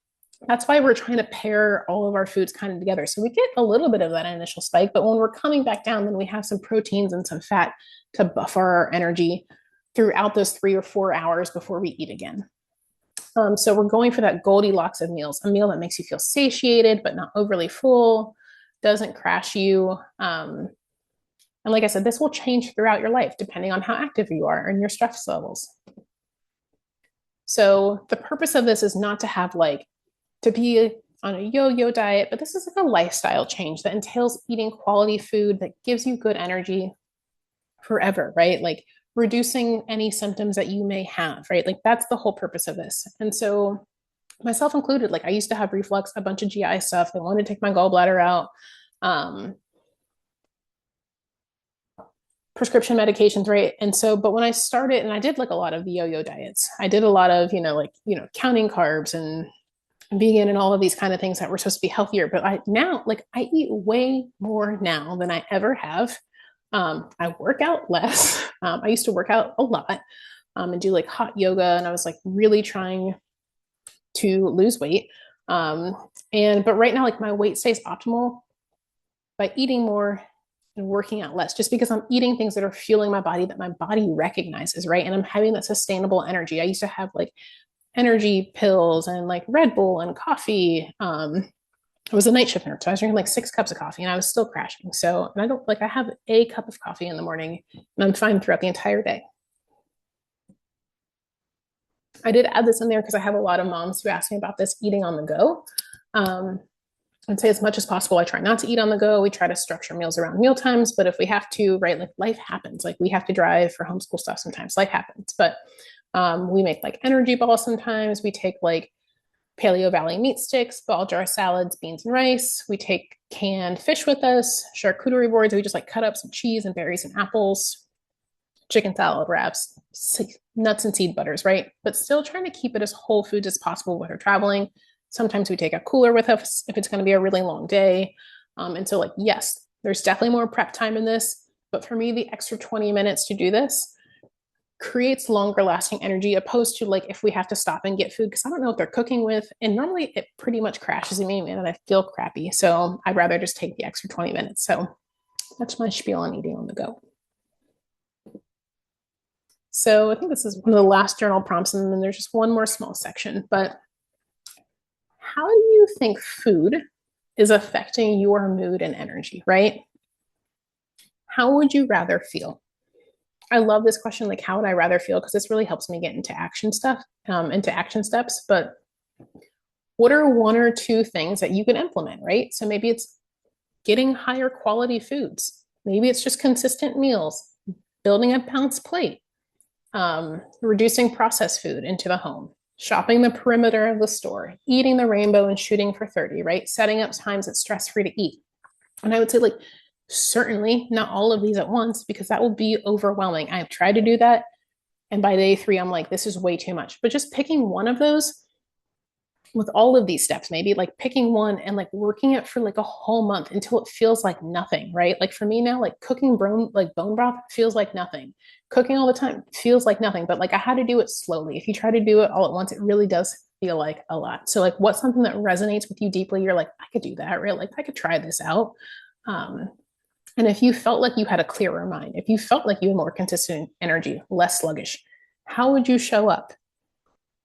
Speaker 1: That's why we're trying to pair all of our foods kind of together. So we get a little bit of that initial spike, but when we're coming back down, then we have some proteins and some fat to buffer our energy throughout those 3 or 4 hours before we eat again. So we're going for that Goldilocks of meals, a meal that makes you feel satiated, but not overly full, doesn't crash you. And like I said, this will change throughout your life depending on how active you are and your stress levels. So the purpose of this is not to have like to be on a yo-yo diet, but this is like a lifestyle change that entails eating quality food that gives you good energy forever, right? Like reducing any symptoms that you may have, right? Like that's the whole purpose of this. And so myself included, like I used to have reflux, a bunch of GI stuff. I wanted to take my gallbladder out. Prescription medications, right? And so, but when I started, and I did like a lot of the yo-yo diets, I did a lot of, like, counting carbs and vegan and all of these kind of things that were supposed to be healthier. But I now, like, I eat way more now than I ever have. I work out less. I used to work out a lot and do like hot yoga, and I was like really trying to lose weight. But right now, like my weight stays optimal by eating more and working out less, just because I'm eating things that are fueling my body, that my body recognizes, right? And I'm having that sustainable energy. I used to have like energy pills and like Red Bull and coffee. I was a night shift nurse, so I was drinking like 6 cups of coffee and I was still crashing. So, and I don't like, I have a cup of coffee in the morning and I'm fine throughout the entire day. I did add this in there because I have a lot of moms who ask me about this eating on the go. I'd say as much as possible, I try not to eat on the go. We try to structure meals around meal times, but if we have to, right, like life happens. Like we have to drive for homeschool stuff sometimes, life happens. But we make like energy balls sometimes. We take like Paleo Valley meat sticks, ball jar salads, beans and rice. We take canned fish with us, charcuterie boards. We just like cut up some cheese and berries and apples, chicken salad wraps, nuts and seed butters, right? But still trying to keep it as whole foods as possible when we're traveling. Sometimes we take a cooler with us if it's going to be a really long day. And so, like, yes, there's definitely more prep time in this. But for me, the extra 20 minutes to do this creates longer lasting energy opposed to like if we have to stop and get food because I don't know what they're cooking with. And normally it pretty much crashes me and I feel crappy. So I'd rather just take the extra 20 minutes. So that's my spiel on eating on the go. So I think this is one of the last journal prompts, and then there's just one more small section. But how do you think food is affecting your mood and energy, right? How would you rather feel? I love this question, like, how would I rather feel? Because this really helps me get into action stuff, into action steps. But what are 1 or 2 things that you can implement, right? So maybe it's getting higher quality foods. Maybe it's just consistent meals, building a balanced plate, reducing processed food into the home, shopping the perimeter of the store, eating the rainbow and shooting for 30, right? Setting up times it's stress free to eat. And I would say, like, certainly not all of these at once because that will be overwhelming. I've tried to do that. And by day 3, I'm like, this is way too much. But just picking one of those with all of these steps, maybe like picking one and like working it for like a whole month until it feels like nothing, right? Like for me now, like cooking bone broth feels like nothing. Cooking all the time feels like nothing, but like I had to do it slowly. If you try to do it all at once, it really does feel like a lot. So like what's something that resonates with you deeply? You're like, I could do that, right? Like I could try this out. And if you felt like you had a clearer mind, if you felt like you had more consistent energy, less sluggish, how would you show up?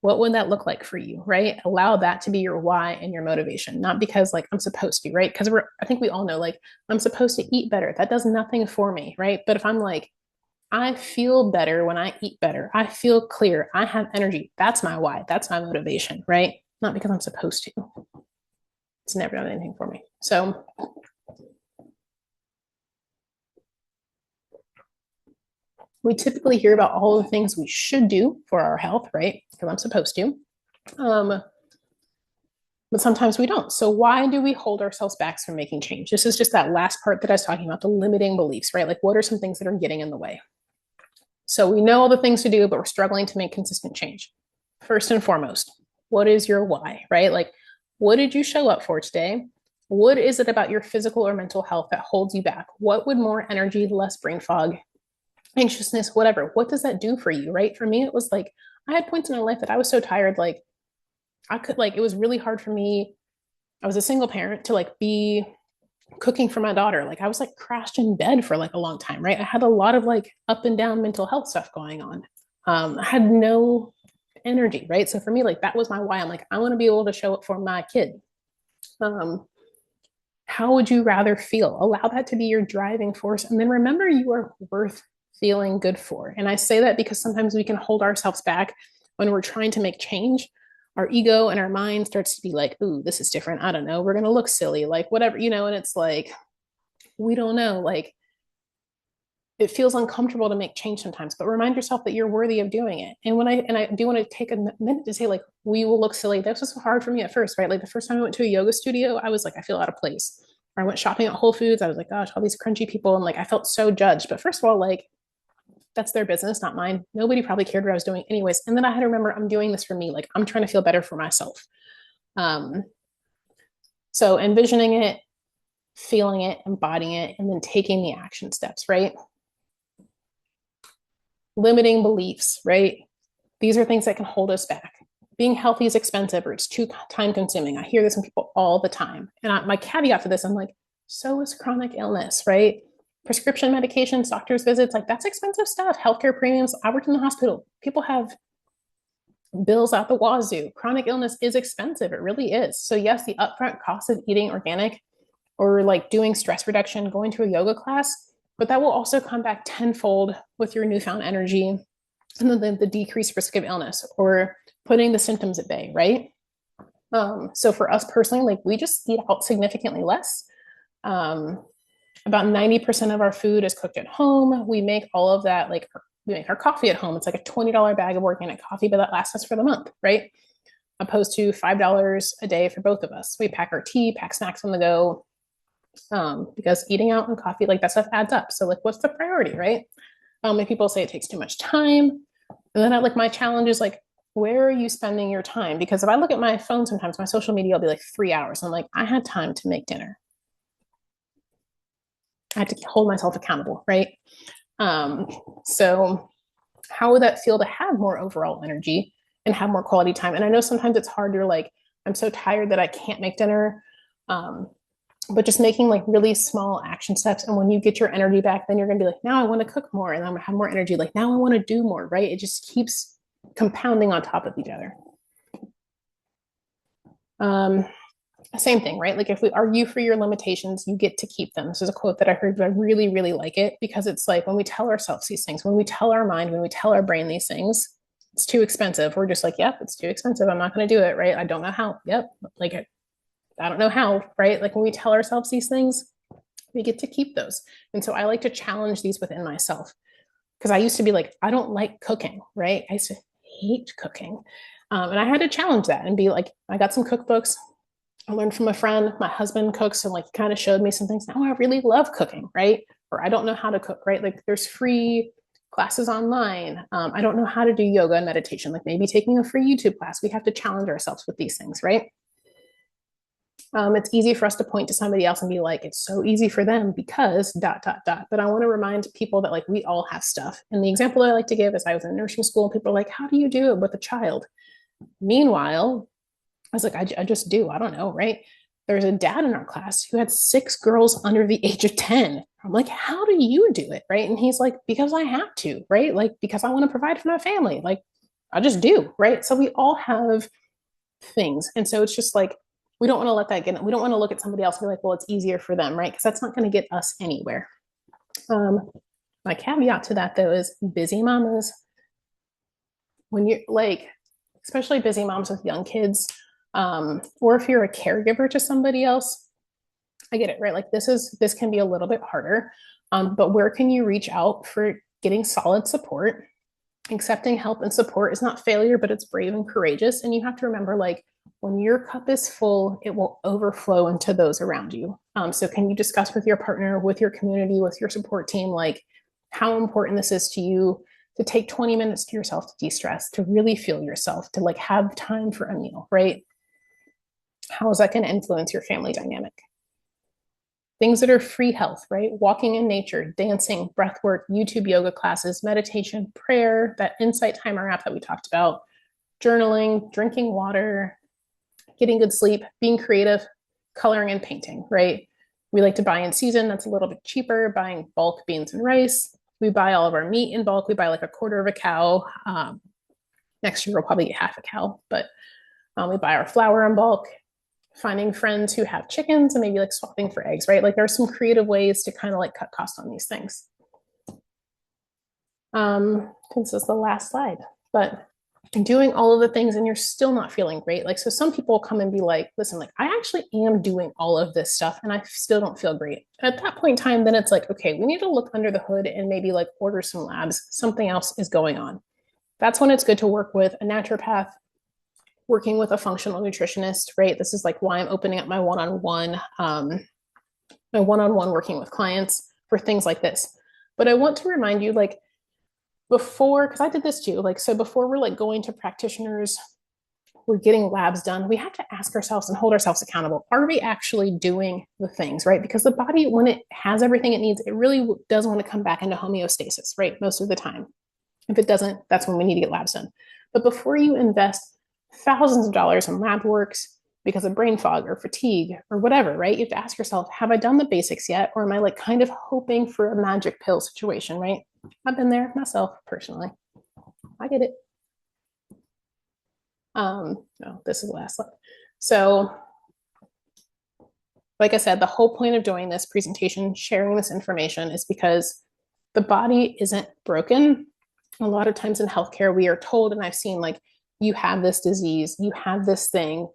Speaker 1: What would that look like for you, right? Allow that to be your why and your motivation, not because like I'm supposed to, right? Because I think we all know like I'm supposed to eat better. That does nothing for me, right? But if I'm like, I feel better when I eat better, I feel clear, I have energy. That's my why. That's my motivation, right? Not because I'm supposed to. It's never done anything for me. So we typically hear about all the things we should do for our health, right? Because I'm supposed to. But sometimes we don't. So why do we hold ourselves back from making change? This is just that last part that I was talking about, the limiting beliefs, right? Like what are some things that are getting in the way? So we know all the things to do, but we're struggling to make consistent change. First and foremost, what is your why, right? Like what did you show up for today? What is it about your physical or mental health that holds you back? What would more energy, less brain fog, anxiousness, whatever, what does that do for you, right? For me, it was like, I had points in my life that I was so tired, like I could like, it was really hard for me. I was a single parent to like be cooking for my daughter. Like I was like crashed in bed for like a long time, right? I had a lot of like up and down mental health stuff going on. I had no energy, right? So for me, like that was my why. I'm like, I want to be able to show up for my kid. How would you rather feel? Allow that to be your driving force. And then remember you are worth feeling good for. And I say that because sometimes we can hold ourselves back when we're trying to make change. Our ego and our mind starts to be like, ooh, this is different. I don't know. We're going to look silly, like whatever, you know, and it's like, we don't know. Like it feels uncomfortable to make change sometimes, but remind yourself that you're worthy of doing it. And I do want to take a minute to say, like, we will look silly. This was hard for me at first, right? Like the first time I went to a yoga studio, I was like, I feel out of place. Or I went shopping at Whole Foods. I was like, gosh, all these crunchy people. And like, I felt so judged. But first of all, like, that's their business, not mine. Nobody probably cared what I was doing anyways. And then I had to remember I'm doing this for me. Like I'm trying to feel better for myself. Um, so envisioning it, feeling it, embodying it, and then taking the action steps, right? Limiting beliefs, right? These are things that can hold us back. Being healthy is expensive or it's too time consuming. I hear this from people all the time. And my caveat to this, I'm like, so is chronic illness, right? Prescription medications, doctor's visits, like that's expensive stuff. Healthcare premiums. I worked in the hospital. People have bills out the wazoo. Chronic illness is expensive. It really is. So yes, the upfront cost of eating organic or like doing stress reduction, going to a yoga class, but that will also come back tenfold with your newfound energy and then the decreased risk of illness or putting the symptoms at bay, right? So for us personally, like we just eat out significantly less. About 90% of our food is cooked at home. We make all of that, like we make our coffee at home. It's like a $20 bag of organic coffee, but that lasts us for the month, right? Opposed to $5 a day for both of us. We pack our tea, pack snacks on the go, because eating out and coffee, like that stuff adds up. So like, what's the priority, right? If people say it takes too much time, and then I like my challenge is like, where are you spending your time? Because if I look at my phone sometimes, my social media will be like 3 hours. I'm like, I had time to make dinner. I had to hold myself accountable, right? So how would that feel to have more overall energy and have more quality time? And I know sometimes it's hard. You're like, I'm so tired that I can't make dinner. But just making like really small action steps. And when you get your energy back, then you're going to be like, now I want to cook more and I'm going to have more energy. Like now I want to do more, right? It just keeps compounding on top of each other. Same thing, right? Like if we argue for your limitations, you get to keep them. This is a quote that I heard, but I really, really like it because it's like when we tell ourselves these things, when we tell our mind, when we tell our brain these things, it's too expensive. We're just like, yep, it's too expensive. I'm not going to do it, right? I don't know how. Yep. Like I don't know how, right? Like when we tell ourselves these things, we get to keep those. And so I like to challenge these within myself because I used to be like, I don't like cooking, right? I used to hate cooking. And I had to challenge that and be like, I got some cookbooks. I learned from a friend. My husband cooks and like kind of showed me some things. Now I really love cooking, right? Or I don't know how to cook, right? Like there's free classes online. I don't know how to do yoga and meditation. Like maybe taking a free YouTube class. We have to challenge ourselves with these things, right? It's easy for us to point to somebody else and be like, it's so easy for them because ... But I want to remind people that like we all have stuff. And the example I like to give is I was in nursing school and people are like, how do you do it with a child? Meanwhile, I was like, I just do. I don't know, right? There's a dad in our class who had 6 girls under the age of 10. I'm like, how do you do it? Right. And he's like, because I have to, right? Like, because I want to provide for my family. Like, I just do, right? So we all have things. And so it's just like, we don't want to let that get, we don't want to look at somebody else and be like, well, it's easier for them, right? Because that's not going to get us anywhere. My caveat to that though is busy mamas, when you're like, especially busy moms with young kids, or if you're a caregiver to somebody else, I get it, right? Like this can be a little bit harder. But where can you reach out for getting solid support? Accepting help and support is not failure, but it's brave and courageous. And you have to remember, like, when your cup is full, it will overflow into those around you. So can you discuss with your partner, with your community, with your support team, like how important this is to you to take 20 minutes to yourself to de-stress, to really feel yourself, to like have time for a meal, right? How is that going to influence your family dynamic? Things that are free health, right? Walking in nature, dancing, breath work, YouTube yoga classes, meditation, prayer, that insight timer app that we talked about, journaling, drinking water, getting good sleep, being creative, coloring and painting, right? We like to buy in season. That's a little bit cheaper, buying bulk beans and rice. We buy all of our meat in bulk. We buy like a quarter of a cow. Next year, we'll probably get half a cow, but we buy our flour in bulk, finding friends who have chickens and maybe like swapping for eggs, right? Like there's some creative ways to kind of like cut costs on these things. This is the last slide, but doing all of the things and you're still not feeling great. Like, so some people come and be like, listen, like I actually am doing all of this stuff and I still don't feel great. At that point in time, then it's like, okay, we need to look under the hood and maybe like order some labs. Something else is going on. That's when it's good to work with a naturopath, working with a functional nutritionist, right? This is like why I'm opening up my one-on-one working with clients for things like this. But I want to remind you, like, before, because I did this too, like, so before we're like going to practitioners, we're getting labs done, we have to ask ourselves and hold ourselves accountable. Are we actually doing the things, right? Because the body, when it has everything it needs, it really does want to come back into homeostasis, right? Most of the time. If it doesn't, that's when we need to get labs done. But before you invest thousands of dollars in lab works because of brain fog or fatigue or whatever, right? You have to ask yourself, have I done the basics yet? Or am I like kind of hoping for a magic pill situation, right? I've been there myself personally. I get it. No, this is the last slide. So, like I said, the whole point of doing this presentation, sharing this information, is because the body isn't broken. A lot of times in healthcare, we are told, and I've seen like, you have this disease, you have this thing,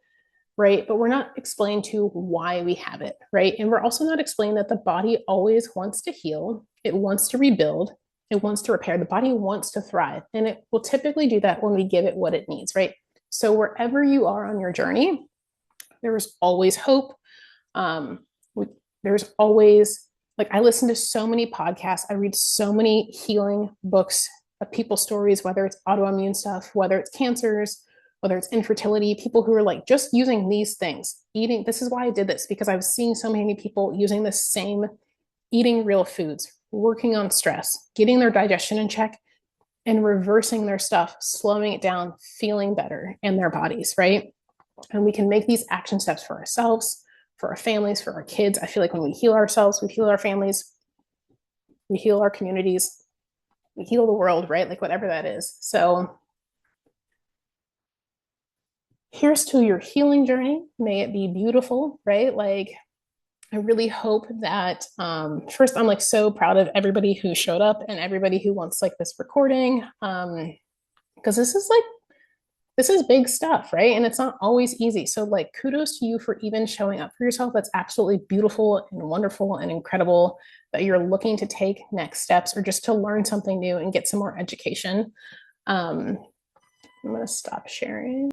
Speaker 1: right? But we're not explained to why we have it, right? And we're also not explained that the body always wants to heal, it wants to rebuild, it wants to repair. The body wants to thrive, and it will typically do that when we give it what it needs, right? So wherever you are on your journey, there's always hope. There's always, like, I listen to so many podcasts, I read so many healing books of people's stories, whether it's autoimmune stuff, whether it's cancers, whether it's infertility, people who are like just using these things, eating. This is why I did this, because I was seeing so many people using the same, eating real foods, working on stress, getting their digestion in check, and reversing their stuff, slowing it down, feeling better in their bodies, right? And we can make these action steps for ourselves, for our families, for our kids. I feel like when we heal ourselves, we heal our families, we heal our communities, we heal the world, right? Like whatever that is. So here's to your healing journey. May it be beautiful, right? Like, I really hope that, first, I'm like so proud of everybody who showed up and everybody who wants like this recording. Because this is big stuff, right? And it's not always easy. So like, kudos to you for even showing up for yourself. That's absolutely beautiful and wonderful and incredible that you're looking to take next steps or just to learn something new and get some more education. I'm going to stop sharing.